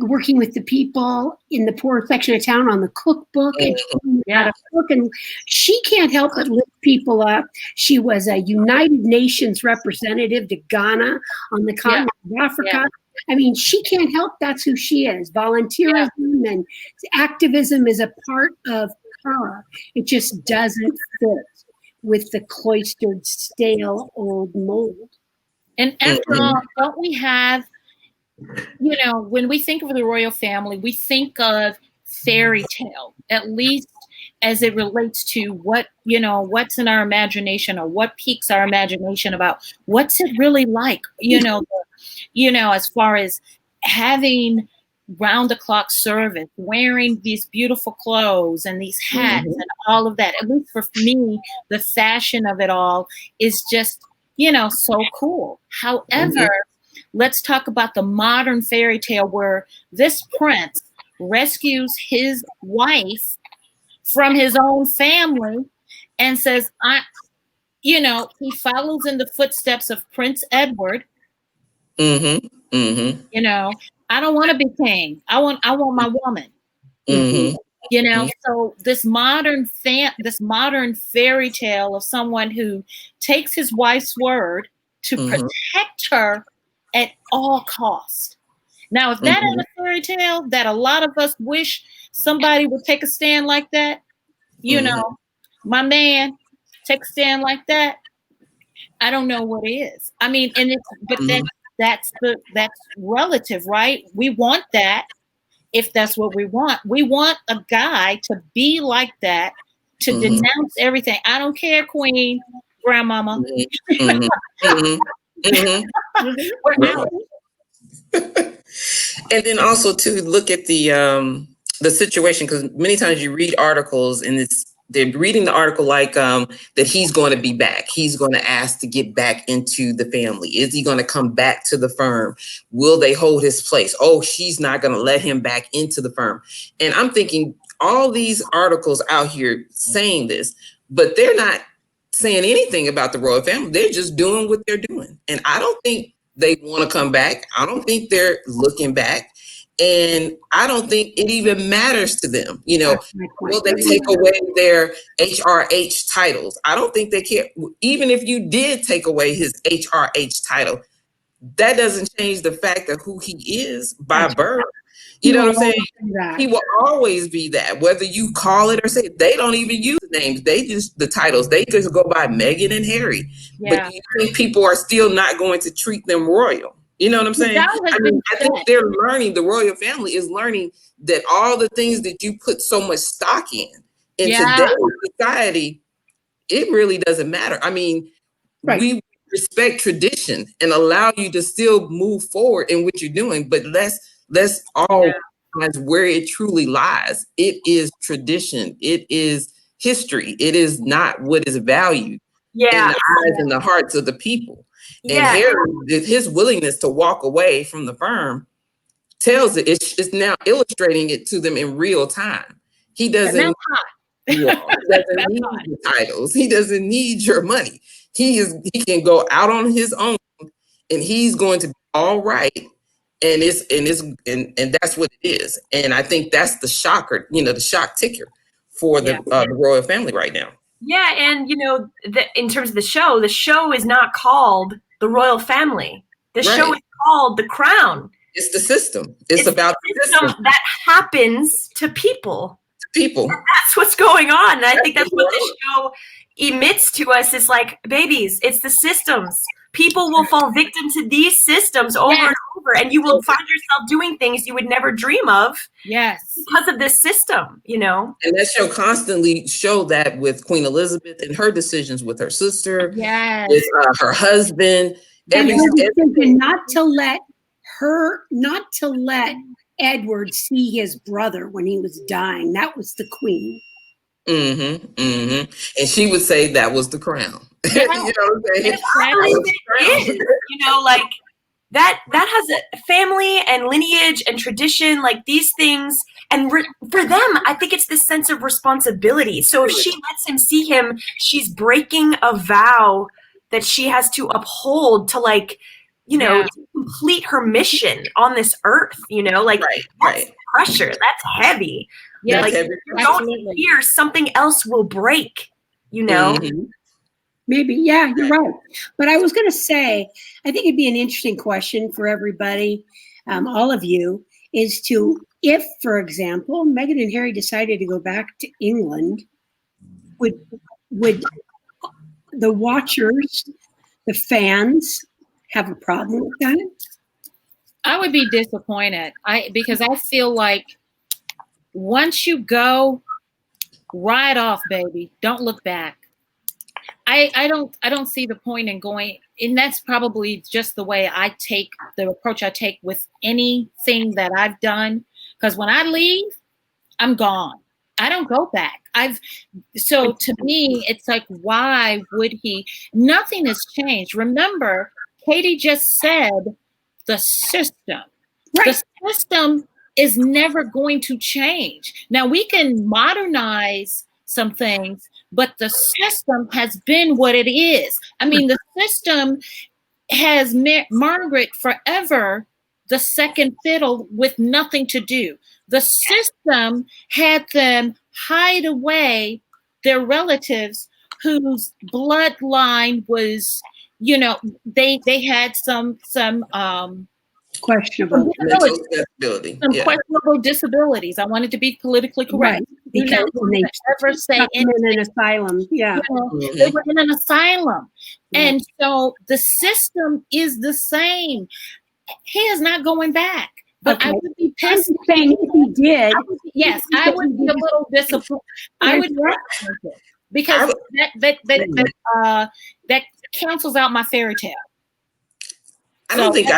[SPEAKER 2] working with the people in the poor section of town on the cookbook and how to cook. And she can't help but lift people up. She was a United Nations representative to Ghana on the continent of Africa. I mean, she can't help. That's who she is. Volunteerism and activism is a part of her. It just doesn't fit with the cloistered, stale, old mold.
[SPEAKER 4] And after all, don't we have, when we think of the royal family, we think of fairy tale, at least as it relates to what, what's in our imagination, or what piques our imagination about what's it really like, as far as having round the clock service, wearing these beautiful clothes and these hats and all of that. At least for me, the fashion of it all is just, so cool. However, let's talk about the modern fairy tale where this prince rescues his wife from his own family and says, he follows in the footsteps of Prince Edward. I don't want to be king. I want my woman. So this modern fairy tale of someone who takes his wife's word to protect her at all costs. Now, if that is a fairy tale that a lot of us wish somebody would take a stand like that, my man, take a stand like that, I don't know what is. I mean, that's relative, right? We want that. If that's what we want a guy to be like that, to denounce everything. I don't care, Queen, Grandmama.
[SPEAKER 1] And then also to look at the situation, because many times you read articles and it's they're reading the article like that he's going to be back. He's going to ask to get back into the family. Is he going to come back to the firm? Will they hold his place? Oh, she's not going to let him back into the firm. And I'm thinking all these articles out here saying this, but they're not saying anything about the royal family. They're just doing what they're doing. And I don't think they want to come back. I don't think they're looking back. And I don't think it even matters to them. You know, will they take away their HRH titles? I don't think they care. Even if you did take away his HRH title, that doesn't change the fact of who he is by birth. You know what I'm saying? He will always be that, whether you call it or say it. They don't even use the names. They just, the titles, they just go by Meghan and Harry. Yeah. But you think people are still not going to treat them royal? You know what I'm saying? I think they're learning, the royal family is learning that all the things that you put so much stock in today's society, it really doesn't matter. I mean, we respect tradition and allow you to still move forward in what you're doing, but let's all realize where it truly lies. It is tradition. It is history. It is not what is valued in the eyes and the hearts of the people. And Harry, his willingness to walk away from the firm tells it. It's now illustrating it to them in real time. He doesn't, he doesn't need the titles. He doesn't need your money. He can go out on his own, and he's going to be all right. And that's what it is. And I think that's the shocker, the shock ticker for the royal family right now.
[SPEAKER 3] Yeah, and in terms of the show is not called The Royal Family. The show is called The Crown.
[SPEAKER 1] It's the system. It's about the system
[SPEAKER 3] that happens to people.
[SPEAKER 1] And
[SPEAKER 3] that's what's going on. And I think that's what the show emits to us. Is like, babies, it's the systems. People will fall victim to these systems over and over, and you will find yourself doing things you would never dream of. Because of this system, And
[SPEAKER 1] that show constantly showed that with Queen Elizabeth and her decisions with her sister, with her husband,
[SPEAKER 2] and not to let Edward see his brother when he was dying. That was the Queen.
[SPEAKER 1] And she would say that was the crown. You know what I'm saying?
[SPEAKER 3] Like that has a family and lineage and tradition, like these things. And for them, I think it's this sense of responsibility. So if she lets him see him, she's breaking a vow that she has to uphold to complete her mission on this earth, that's pressure. That's heavy. Yeah, like you're going here, something else will break,
[SPEAKER 2] Maybe, you're right. But I was going to say, I think it'd be an interesting question for everybody, all of you, is if, for example, Meghan and Harry decided to go back to England, would the watchers, the fans, have a problem with that?
[SPEAKER 4] I would be disappointed. Because I feel like once you go, ride off, baby. Don't look back. I don't see the point in going, and that's probably just the approach I take with anything that I've done. Because when I leave, I'm gone. I don't go back. So to me, it's like, why would he? Nothing has changed. Remember, Katie just said the system. The system is never going to change. Now we can modernize some things, but the system has been what it is. I mean, the system has Margaret forever the second fiddle with nothing to do. The system had them hide away their relatives whose bloodline was, they had some
[SPEAKER 2] questionable
[SPEAKER 4] disabilities. I wanted to be politically correct.
[SPEAKER 2] Because they
[SPEAKER 4] never say
[SPEAKER 2] in an asylum.
[SPEAKER 4] They were in an asylum. And so the system is the same. He is not going back. But I would be pissed
[SPEAKER 2] if he did.
[SPEAKER 4] I would be a little disappointed. I would because that cancels out my fairy tale.
[SPEAKER 1] I don't think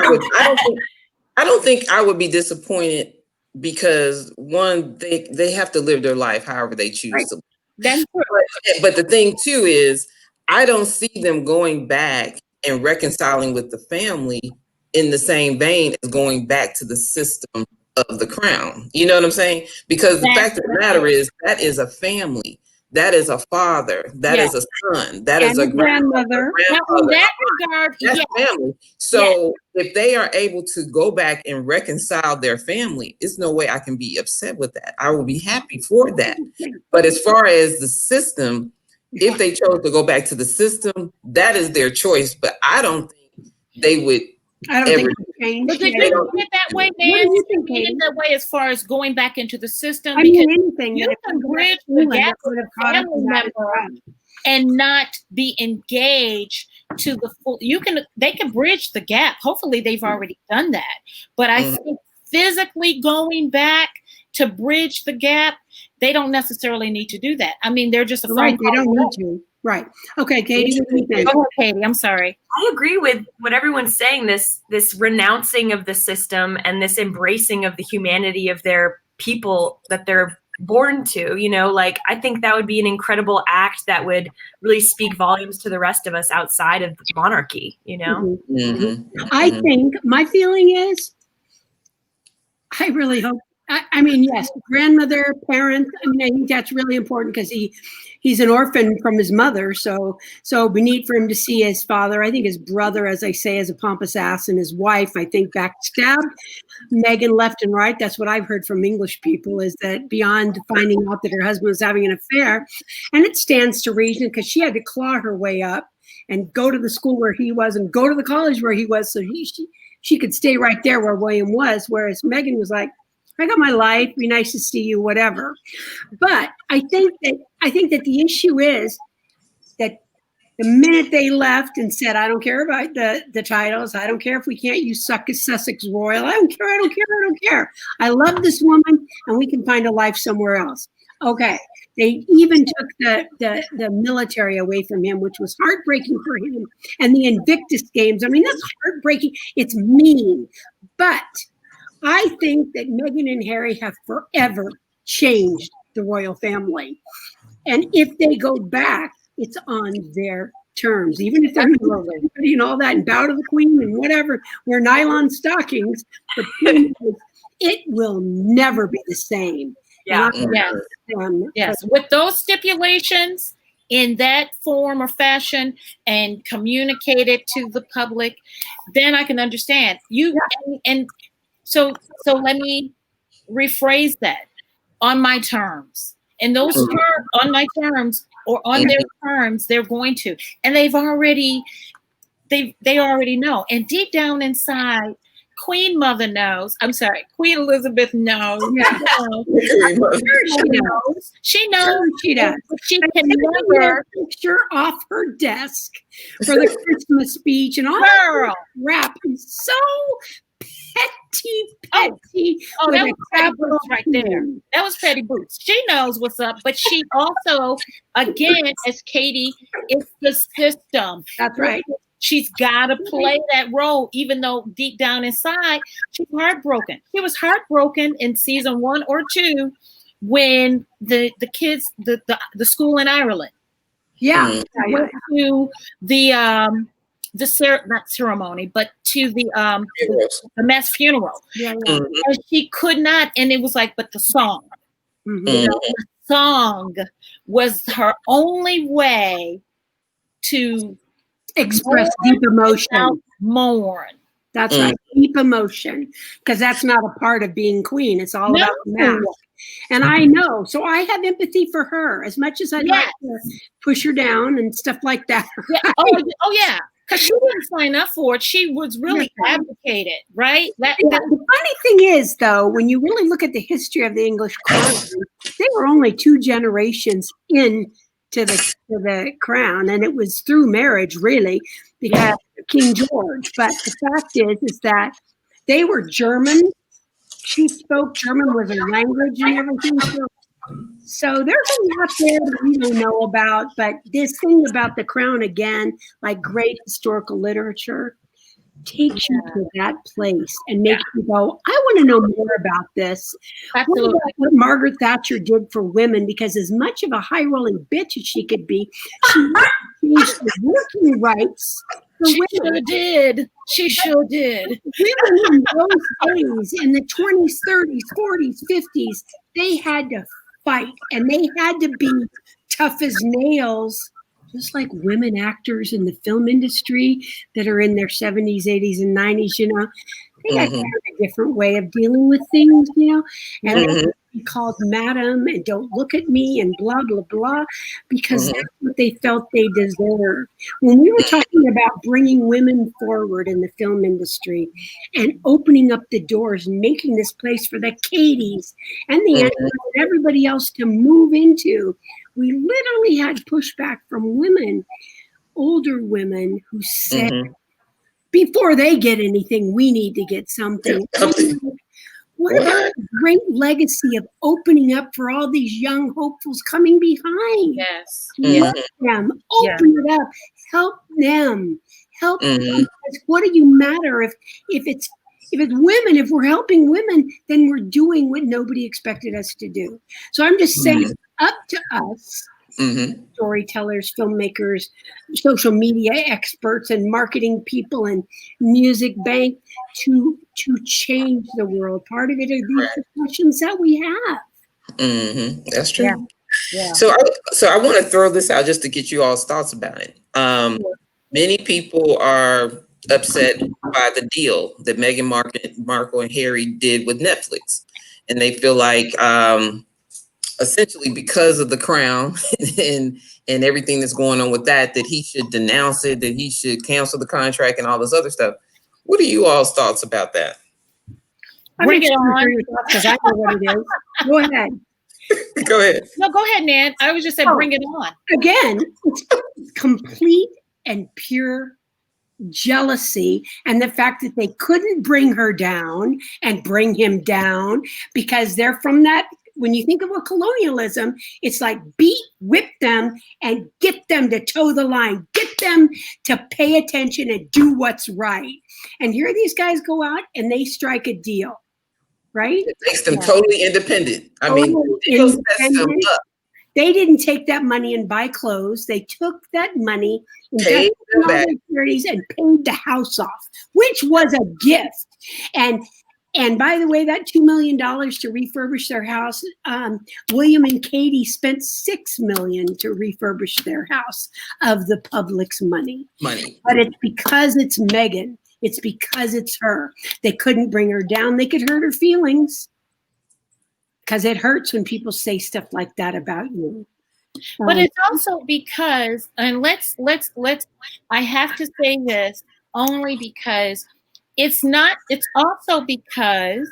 [SPEAKER 1] I would be disappointed because one, they have to live their life however they choose to.
[SPEAKER 4] That's true.
[SPEAKER 1] But the thing too is, I don't see them going back and reconciling with the family in the same vein as going back to the system of the crown. You know what I'm saying? Because the fact of the matter is, that is a family. That is a father. That is a son. That is a grandmother.
[SPEAKER 4] Now, in that regard,
[SPEAKER 1] that's family. So if they are able to go back and reconcile their family, there's no way I can be upset with that. I will be happy for that. But as far as the system, if they chose to go back to the system, that is their choice. But I don't think they would.
[SPEAKER 2] I don't think it changed.
[SPEAKER 4] But did you see it that way, man? You think it that way as far as going back into the system?
[SPEAKER 2] I mean, anything
[SPEAKER 4] you can bridge the gap with a family member and not be engaged to the full. They can bridge the gap. Hopefully, they've already done that. But I think physically going back to bridge the gap, they don't necessarily need to do that. I mean, they're just a phone
[SPEAKER 2] right. They
[SPEAKER 4] call
[SPEAKER 2] don't
[SPEAKER 4] away.
[SPEAKER 2] need to. Right. Okay, Katie. What do you think?
[SPEAKER 4] Oh, Katie, I'm sorry.
[SPEAKER 3] I agree with what everyone's saying. This renouncing of the system and this embracing of the humanity of their people that they're born to. You know, like, I think that would be an incredible act that would really speak volumes to the rest of us outside of the monarchy. You know,
[SPEAKER 2] I think my feeling is, I really hope. I mean, yes, grandmother, parent. I mean, I think that's really important because he's an orphan from his mother. So it'd be neat for him to see his father. I think his brother, as I say, is a pompous ass, and his wife, I think, backstabbed Meghan left and right. That's what I've heard from English people, is that beyond finding out that her husband was having an affair, and it stands to reason because she had to claw her way up and go to the school where he was and go to the college where he was, so she could stay right there where William was, whereas Meghan was like, I got my life, be nice to see you, whatever. But I think that the issue is that the minute they left and said, I don't care about the titles, I don't care if we can't use Sussex Royal, I don't care. I love this woman and we can find a life somewhere else. Okay. They even took the military away from him, which was heartbreaking for him. And the Invictus Games, I mean, that's heartbreaking. It's mean. But I think that Meghan and Harry have forever changed the royal family. And if they go back, it's on their terms. Even if they're and all that and bow to the queen and whatever, wear nylon stockings, but it will never be the same.
[SPEAKER 3] Yeah.
[SPEAKER 4] Yes. With those stipulations in that form or fashion and communicate it to the public, then I can understand. So let me rephrase that on my terms. And those terms, on my terms or on their terms, they're going to. And they already know. And deep down inside, Queen Elizabeth knows.
[SPEAKER 2] Yeah.
[SPEAKER 4] She knows. She does. She can
[SPEAKER 2] never picture off her desk for the Christmas speech and all that crap. So petty.
[SPEAKER 4] Oh, that was Petty Boots right there. That was Petty Boots. She knows what's up, but she also, again, as Katie, it's the system.
[SPEAKER 2] That's right.
[SPEAKER 4] She's got to play that role, even though deep down inside, she's heartbroken. She was heartbroken in season 1 or 2 when the kids, the school in Ireland, went to not ceremony, but to the mass funeral. And she could not, and it was like, but the song, the song was her only way to
[SPEAKER 2] express deep emotion.
[SPEAKER 4] Mourn.
[SPEAKER 2] That's right, deep emotion, because that's not a part of being queen. It's all about the mask. And I know, so I have empathy for her as much as I'd like to push her down and stuff like that.
[SPEAKER 4] Oh yeah. Because she didn't sign up for it. She was really advocated, right? The
[SPEAKER 2] funny thing is, though, when you really look at the history of the English crown, they were only 2 generations into the crown, and it was through marriage, really, because of King George. But the fact is that they were German. She spoke German was her language and everything. So there's a lot there that we don't know about, but this thing about the crown, again, like great historical literature, takes you to that place and makes you go, I want to know more about this.
[SPEAKER 4] Absolutely.
[SPEAKER 2] What about what Margaret Thatcher did for women? Because as much of a high-rolling bitch as she could be, she changed the working rights for
[SPEAKER 4] She
[SPEAKER 2] women.
[SPEAKER 4] sure did. She sure did.
[SPEAKER 2] Women in those days, in the 20s, 30s, 40s, 50s, they had to fight and they had to be tough as nails, just like women actors in the film industry that are in their 70s, 80s, and 90s, you know. They had kind of a different way of dealing with things, you know. And they be called madam and don't look at me and blah, blah, blah, because that's what they felt they deserved. When we were talking about bringing women forward in the film industry and opening up the doors and making this place for the Katies and the Annas and everybody else to move into, we literally had pushback from women, older women who said, before they get anything, we need to get something. What about the great legacy of opening up for all these young hopefuls coming behind?
[SPEAKER 4] Yes.
[SPEAKER 2] Let them open it up. Help them. Help them. What do you matter if it's women? If we're helping women, then we're doing what nobody expected us to do. So I'm just saying, it's up to us. Storytellers, filmmakers, social media experts, and marketing people, and music bank to change the world. Part of it are these discussions that we have.
[SPEAKER 1] That's true.
[SPEAKER 4] Yeah.
[SPEAKER 1] So I want to throw this out just to get you all's thoughts about it. Many people are upset by the deal that Meghan Markle and Harry did with Netflix, and they feel like essentially because of the crown and everything that's going on with that he should denounce it, that he should cancel the contract and all this other stuff. What are you all's thoughts about that?
[SPEAKER 4] Bring it on.
[SPEAKER 2] Because I know what it is. Go ahead.
[SPEAKER 1] Go ahead.
[SPEAKER 4] No, go ahead, Nan. I was just saying, bring it on.
[SPEAKER 2] Again, it's complete and pure jealousy, and the fact that they couldn't bring her down and bring him down because they're from that. When you think of a colonialism, it's like beat, whip them, and get them to toe the line, get them to pay attention and do what's right. And here these guys go out and they strike a deal, right?
[SPEAKER 1] It makes them totally independent. I mean, it sets them up.
[SPEAKER 2] They didn't take that money and buy clothes. They took that money,
[SPEAKER 1] Paid them back,
[SPEAKER 2] and paid the house off, which was a gift. And by the way, that $2 million to refurbish their house, William and Katie spent $6 million to refurbish their house of the public's money. But it's because it's Meghan. It's because it's her. They couldn't bring her down. They could hurt her feelings. Because it hurts when people say stuff like that about you.
[SPEAKER 4] But it's also because, and let's, I have to say this only because it's also because.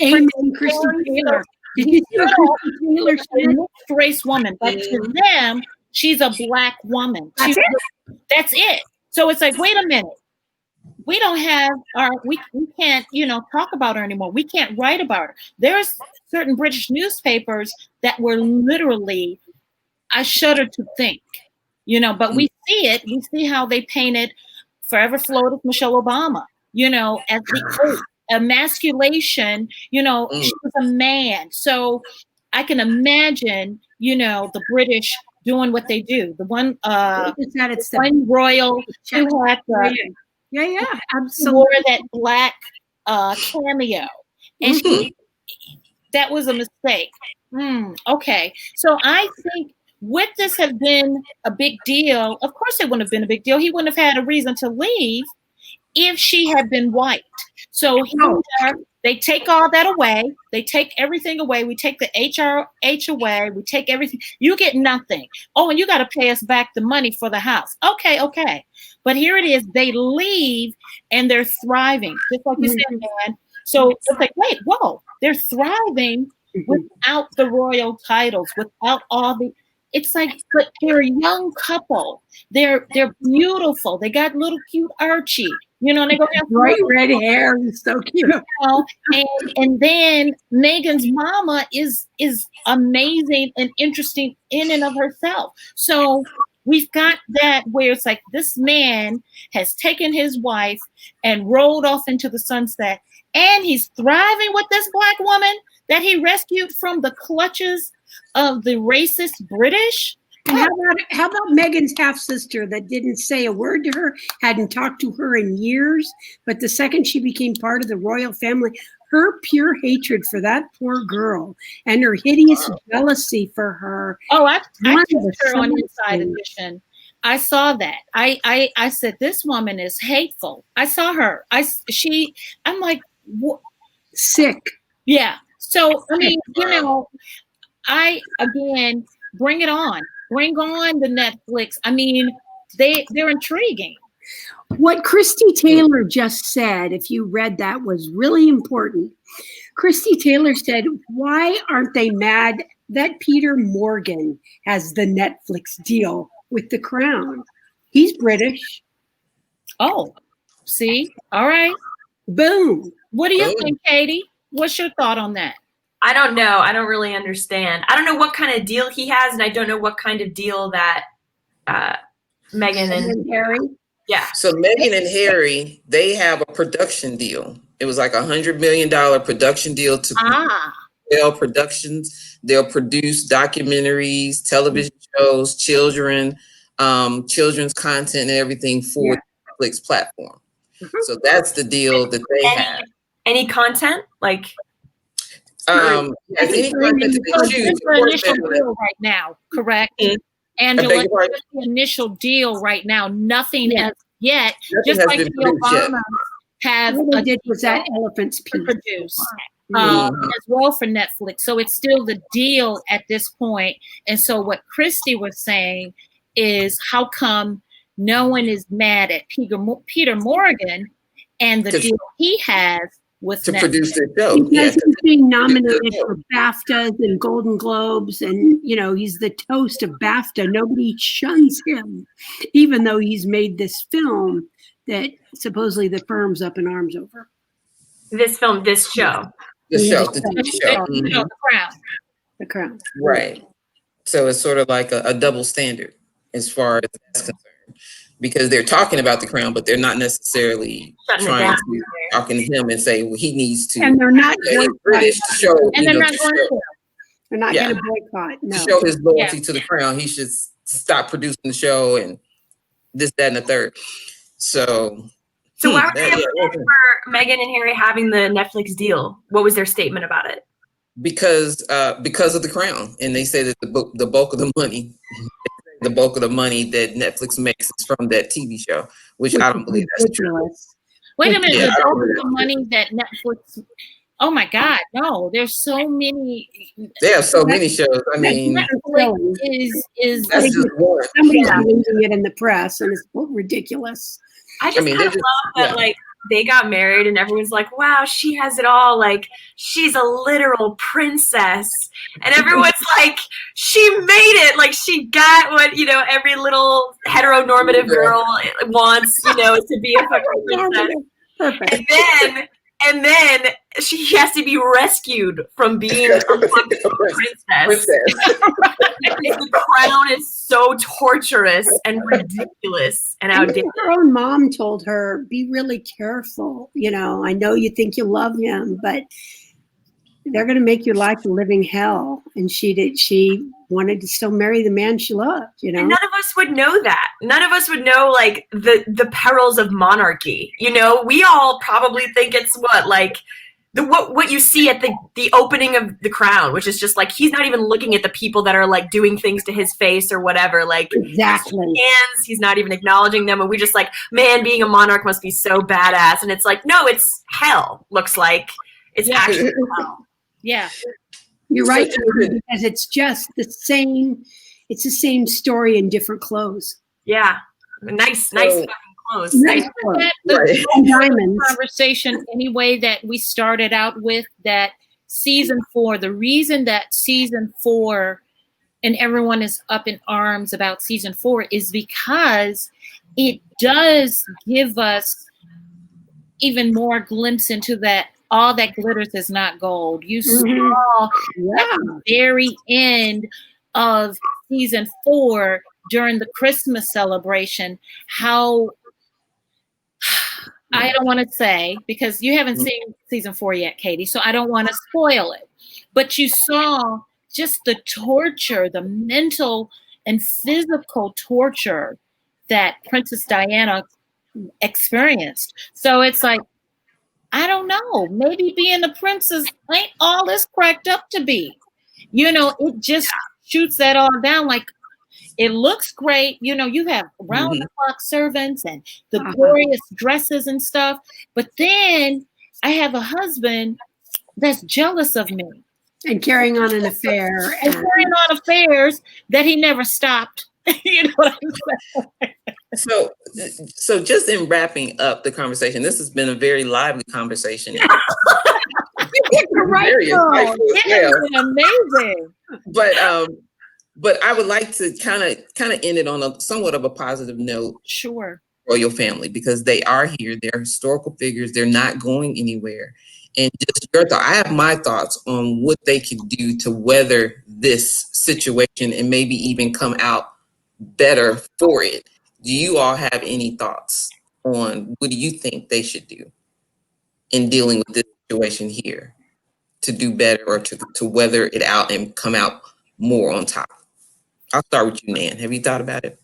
[SPEAKER 2] Amen, Kristen Taylor. Did you see Kristen Taylor said?
[SPEAKER 4] A mixed race woman, but to them, she's a Black woman. That's it. So it's like, wait a minute. We don't have we can't, talk about her anymore. We can't write about her. There's certain British newspapers that were literally, I shudder to think, but we see it. We see how they painted Forever Floated Michelle Obama, as the emasculation, she was a man. So I can imagine, the British doing what they do. The one, one royal who had absolutely wore that black cameo, and that was a mistake. Okay, so I think would this have been a big deal? Of course, it wouldn't have been a big deal. He wouldn't have had a reason to leave if she had been white. So they take all that away. They take everything away. We take the HRH away. We take everything. You get nothing. Oh, and you got to pay us back the money for the house. Okay. But here it is. They leave and they're thriving, just like you said, man. So it's like, wait, whoa, they're thriving without the royal titles, without all the. It's like, but they're a young couple. They're beautiful. They got little cute Archie. And they go have
[SPEAKER 2] bright red hair. He's so cute.
[SPEAKER 4] And then Meghan's mama is amazing and interesting in and of herself. So We've got that where it's like this man has taken his wife and rolled off into the sunset, and he's thriving with this Black woman that he rescued from the clutches of the racist British.
[SPEAKER 2] And how about Meghan's half sister that didn't say a word to her, hadn't talked to her in years, but the second she became part of the royal family, her pure hatred for that poor girl and her hideous jealousy for her.
[SPEAKER 4] Oh, I told her on Inside Edition. I saw that. I said, this woman is hateful. I saw her. I'm like, what?
[SPEAKER 2] Sick.
[SPEAKER 4] Yeah. So, I mean, again, bring it on. Bring on the Netflix. I mean, they're intriguing.
[SPEAKER 2] What Christy Taylor just said, if you read that, was really important. Christy Taylor said, why aren't they mad that Peter Morgan has the Netflix deal with The Crown? He's British.
[SPEAKER 4] Oh, see? All right.
[SPEAKER 2] Boom.
[SPEAKER 4] What do you think, Katie? What's your thought on that?
[SPEAKER 3] I don't know. I don't really understand. I don't know what kind of deal he has, and I don't know what kind of deal that Meghan and
[SPEAKER 2] Harry.
[SPEAKER 3] Yeah.
[SPEAKER 1] So Meghan and Harry, they have a production deal. It was like $100 million production deal to Bell Productions. They'll produce documentaries, television shows, children's content, and everything for the Netflix platform. So that's the deal that they have.
[SPEAKER 3] Any content like.
[SPEAKER 4] Any content that they choose. The initial deal right now, correct? Angela, the initial deal right now. Nothing as yet. Just like the Obama have
[SPEAKER 2] what they did was that elephant's piece
[SPEAKER 4] produced as well for Netflix. So it's still the deal at this point. And so what Christy was saying is, how come no one is mad at Peter Morgan and the deal he has with
[SPEAKER 1] to
[SPEAKER 4] Netflix.
[SPEAKER 1] Produce the show?
[SPEAKER 2] Because he's being nominated for BAFTAs and Golden Globes, and he's the toast of BAFTA. Nobody shuns him, even though he's made this film that supposedly the firm's up in arms over.
[SPEAKER 3] This show.
[SPEAKER 1] The
[SPEAKER 4] The Crown.
[SPEAKER 2] The Crown.
[SPEAKER 1] Right. So it's sort of like a double standard as far as that's concerned, because they're talking about the Crown, but they're not necessarily trying to talking to him and say, well, he needs to.
[SPEAKER 2] And they're not
[SPEAKER 1] British to show.
[SPEAKER 4] And they're not going to.
[SPEAKER 2] They're not going to boycott. No.
[SPEAKER 1] To show his loyalty to the Crown, he should stop producing the show and this, that, and the third. So
[SPEAKER 3] why were they upset for Meghan and Harry having the Netflix deal? What was their statement about it?
[SPEAKER 1] Because of the Crown, and they say that the bulk of the money that Netflix makes is from that TV show, which I don't believe that's true.
[SPEAKER 4] Wait a minute, the bulk of the money that Netflix. Oh my God, no! There's so many.
[SPEAKER 1] They have so many shows. I mean,
[SPEAKER 4] Netflix is
[SPEAKER 1] that's just one.
[SPEAKER 2] Somebody's losing it in the press, and it's ridiculous.
[SPEAKER 3] I kind of love that, they got married and everyone's like, wow, she has it all. Like, she's a literal princess. And everyone's like, she made it. Like, she got what, every little heteronormative girl wants, to be a fucking princess.
[SPEAKER 2] Perfect.
[SPEAKER 3] And then she has to be rescued from being a princess. The Crown is so torturous and ridiculous and outdated.
[SPEAKER 2] Her own mom told her, be really careful. I know you think you love him, but they're going to make your life a living hell. And she wanted to still marry the man she loved, And
[SPEAKER 3] none of us would know that. None of us would know, the perils of monarchy. We all probably think it's what you see at the opening of The Crown, which is just he's not even looking at the people that are doing things to his face or whatever.
[SPEAKER 2] Exactly.
[SPEAKER 3] He's not even acknowledging them, and we just man, being a monarch must be so badass. And it's no, it's hell. Looks like it's actually hell.
[SPEAKER 4] Yeah.
[SPEAKER 2] You're right, because it's just the same. It's the same story in different clothes.
[SPEAKER 3] Yeah, nice fucking clothes.
[SPEAKER 2] Nice
[SPEAKER 4] the conversation anyway that we started out with, that season 4. The reason that season 4 and everyone is up in arms about season 4 is because it does give us even more glimpse into that. All that glitters is not gold. You saw at the very end of season 4 during the Christmas celebration, how I don't want to say, because you haven't seen season 4 yet, Katie, so I don't want to spoil it. But you saw just the torture, the mental and physical torture that Princess Diana experienced. So it's like, I don't know, maybe being a princess ain't all it's cracked up to be. You know, it just shoots that all down. Like, it looks great. You know, you have round the clock servants and the glorious dresses and stuff. But then I have a husband that's jealous of me.
[SPEAKER 2] And carrying on an affair.
[SPEAKER 4] And carrying on affairs that he never stopped. You know what I'm saying?
[SPEAKER 1] So just in wrapping up the conversation, this has been a very lively conversation.
[SPEAKER 2] Right.
[SPEAKER 4] It has been amazing.
[SPEAKER 1] But I would like to kind of end it on a somewhat of a positive note.
[SPEAKER 4] Sure.
[SPEAKER 1] Royal family, because they are here. They're historical figures. They're not going anywhere. And just your thought, I have my thoughts on what they could do to weather this situation and maybe even come out better for it. Do you all have any thoughts on what do you think they should do in dealing with this situation here to do better or to weather it out and come out more on top? I'll start with you, Nan. Have you thought about it?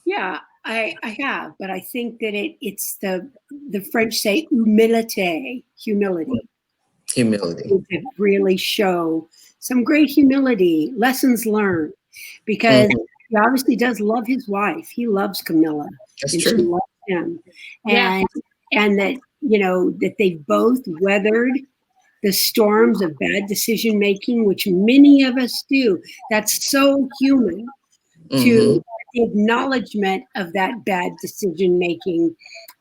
[SPEAKER 2] Yeah, I have, but I think that it's the French say humility. To really show some great humility, lessons learned, because he obviously does love his wife. He loves Camilla.
[SPEAKER 1] That's
[SPEAKER 2] and
[SPEAKER 1] true.
[SPEAKER 2] She loves him. And that, you know, that they both weathered the storms of bad decision making, which many of us do. That's so human. To the acknowledgement of that bad decision making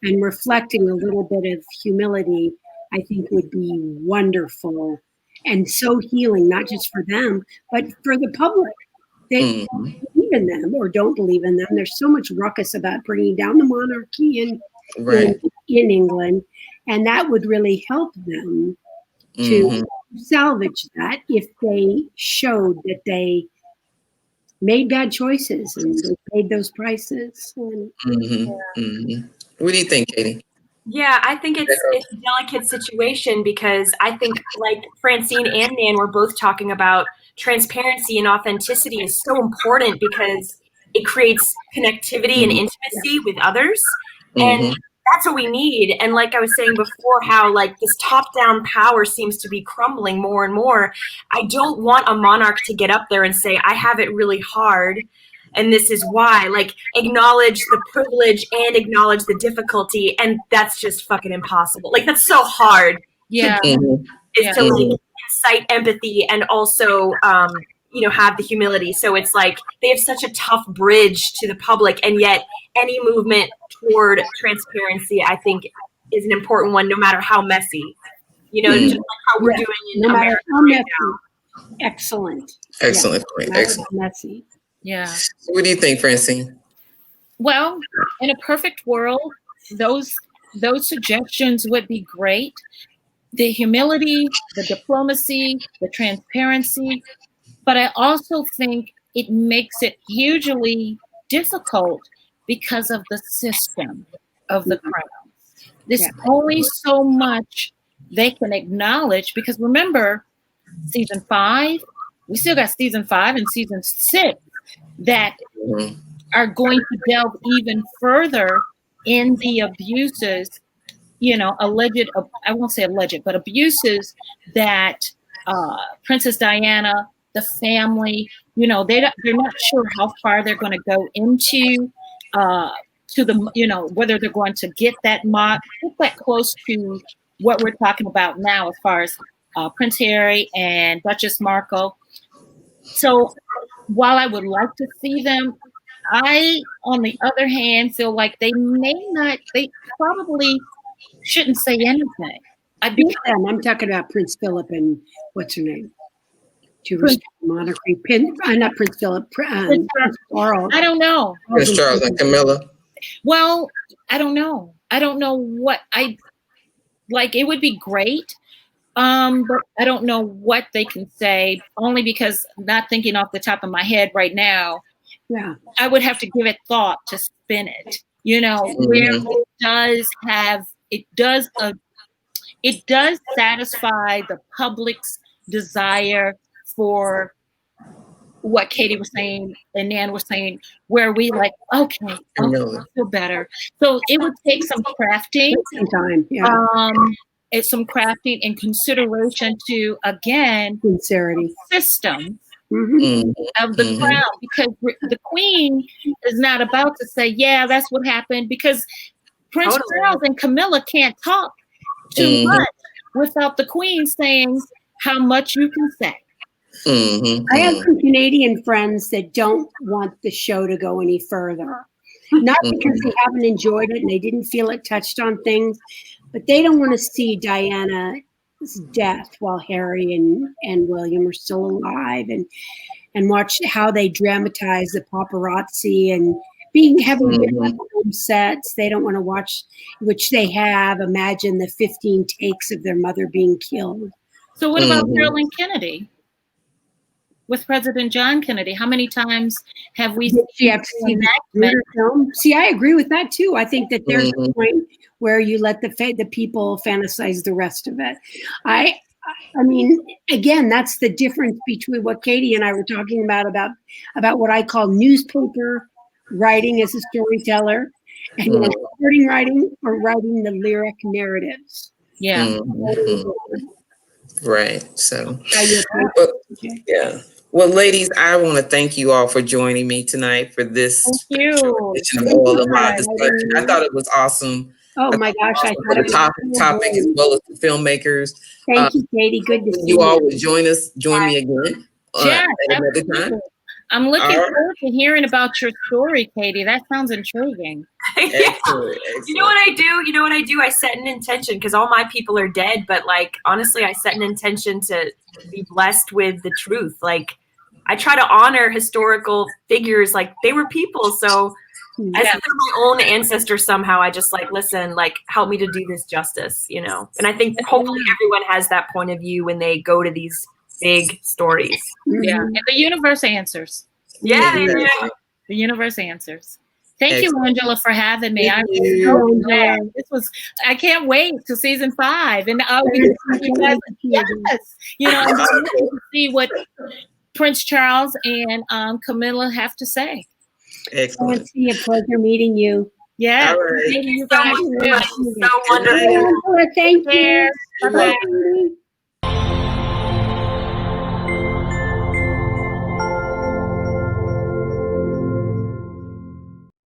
[SPEAKER 2] and reflecting a little bit of humility, I think would be wonderful and so healing, not just for them, but for the public. They believe in them or don't believe in them. There's so much ruckus about bringing down the monarchy in England, and that would really help them to salvage that if they showed that they made bad choices and they paid those prices.
[SPEAKER 1] What do you think, Katie?
[SPEAKER 3] Yeah, I think it's a delicate situation because I think, like Francyne and Nan were both talking about, transparency and authenticity is so important because it creates connectivity and intimacy with others. And that's what we need. And like I was saying before, how like this top-down power seems to be crumbling more and more. I don't want a monarch to get up there and say, I have it really hard, and this is why. Like, acknowledge the privilege and acknowledge the difficulty, and that's just fucking impossible. Like, that's so hard.
[SPEAKER 4] Yeah.
[SPEAKER 3] To like incite empathy and also have the humility. So it's like they have such a tough bridge to the public, and yet any movement toward transparency, I think, is an important one, no matter how messy. Just like how we're doing in America right now.
[SPEAKER 2] Excellent
[SPEAKER 1] Point. Excellent.
[SPEAKER 2] Messy.
[SPEAKER 4] Yeah.
[SPEAKER 1] So what do you think, Francyne?
[SPEAKER 4] Well, in a perfect world, those suggestions would be great. The humility, the diplomacy, the transparency, but I also think it makes it hugely difficult because of the system of the crown. There's only so much they can acknowledge, because remember, season 5, we still got season 5 and season 6 that are going to delve even further in the abuses, alleged, I won't say alleged, but abuses that Princess Diana, the family, they're not sure how far they're going to go into, to the, whether they're going to get that close to what we're talking about now as far as Prince Harry and Duchess Markle. So while I would like to see them, I, on the other hand, feel like they probably shouldn't say anything.
[SPEAKER 2] I'm talking about Prince Philip and what's her name? To restore monarchy. Not Prince Philip. Prince Charles.
[SPEAKER 4] I don't know.
[SPEAKER 1] Prince Charles and Camilla.
[SPEAKER 4] Well, I don't know. I don't know what I like. It would be great, but I don't know what they can say. Only because I'm not thinking off the top of my head right now.
[SPEAKER 2] Yeah.
[SPEAKER 4] I would have to give it thought to spin it, you know, where it does satisfy the public's desire for what Katie was saying and Nan was saying, where we like, okay, I feel better. So it would take some crafting, some crafting and consideration to, again,
[SPEAKER 2] sincerity
[SPEAKER 4] system of the crown, because the Queen is not about to say, yeah, that's what happened, because Prince Charles and Camilla can't talk too much without the Queen saying how much you can say.
[SPEAKER 2] I have some Canadian friends that don't want the show to go any further. Not because they haven't enjoyed it and they didn't feel it touched on things, but they don't want to see Diana's death while Harry and William are still alive, and watch how they dramatize the paparazzi and having been on sets. They don't want to watch, which they have, imagine the 15 takes of their mother being killed.
[SPEAKER 4] So what about Carolyn Kennedy? With President John Kennedy, how many times have we seen
[SPEAKER 2] that film? See, I agree with that too. I think that there's a point where you let the people fantasize the rest of it. I mean, again, that's the difference between what Katie and I were talking about what I call newspaper writing as a storyteller, and reporting writing, or writing the lyric narratives.
[SPEAKER 4] Yeah.
[SPEAKER 1] Right. So, yeah. Well, ladies, I want to thank you all for joining me tonight for this edition of All of My Discussion. I thought it was awesome.
[SPEAKER 2] Oh my gosh, I thought
[SPEAKER 1] it was topic as well as the filmmakers.
[SPEAKER 2] Thank you, Katie. Good to see
[SPEAKER 1] you. All will join me again
[SPEAKER 4] at
[SPEAKER 1] another time.
[SPEAKER 4] I'm looking forward to hearing about your story, Katie. That sounds intriguing.
[SPEAKER 1] Excellent.
[SPEAKER 3] You know what I do? I set an intention, because all my people are dead, but like, honestly, I set an intention to be blessed with the truth. Like, I try to honor historical figures, like they were people. So as if they're my own ancestors somehow, I just like, listen, like, help me to do this justice, you know? And I think hopefully everyone has that point of view when they go to these big stories.
[SPEAKER 4] Yeah, and the universe answers.
[SPEAKER 3] Yeah.
[SPEAKER 4] The universe answers. Thank you, Angela, for having me. I can't wait till season 5, and yes, you know, to see what Prince Charles and Camilla have to say.
[SPEAKER 1] Excellent.
[SPEAKER 2] It's a pleasure meeting you.
[SPEAKER 4] Yeah,
[SPEAKER 1] right.
[SPEAKER 4] meeting you guys.
[SPEAKER 3] So wonderful.
[SPEAKER 2] Thank you.
[SPEAKER 4] Bye-bye.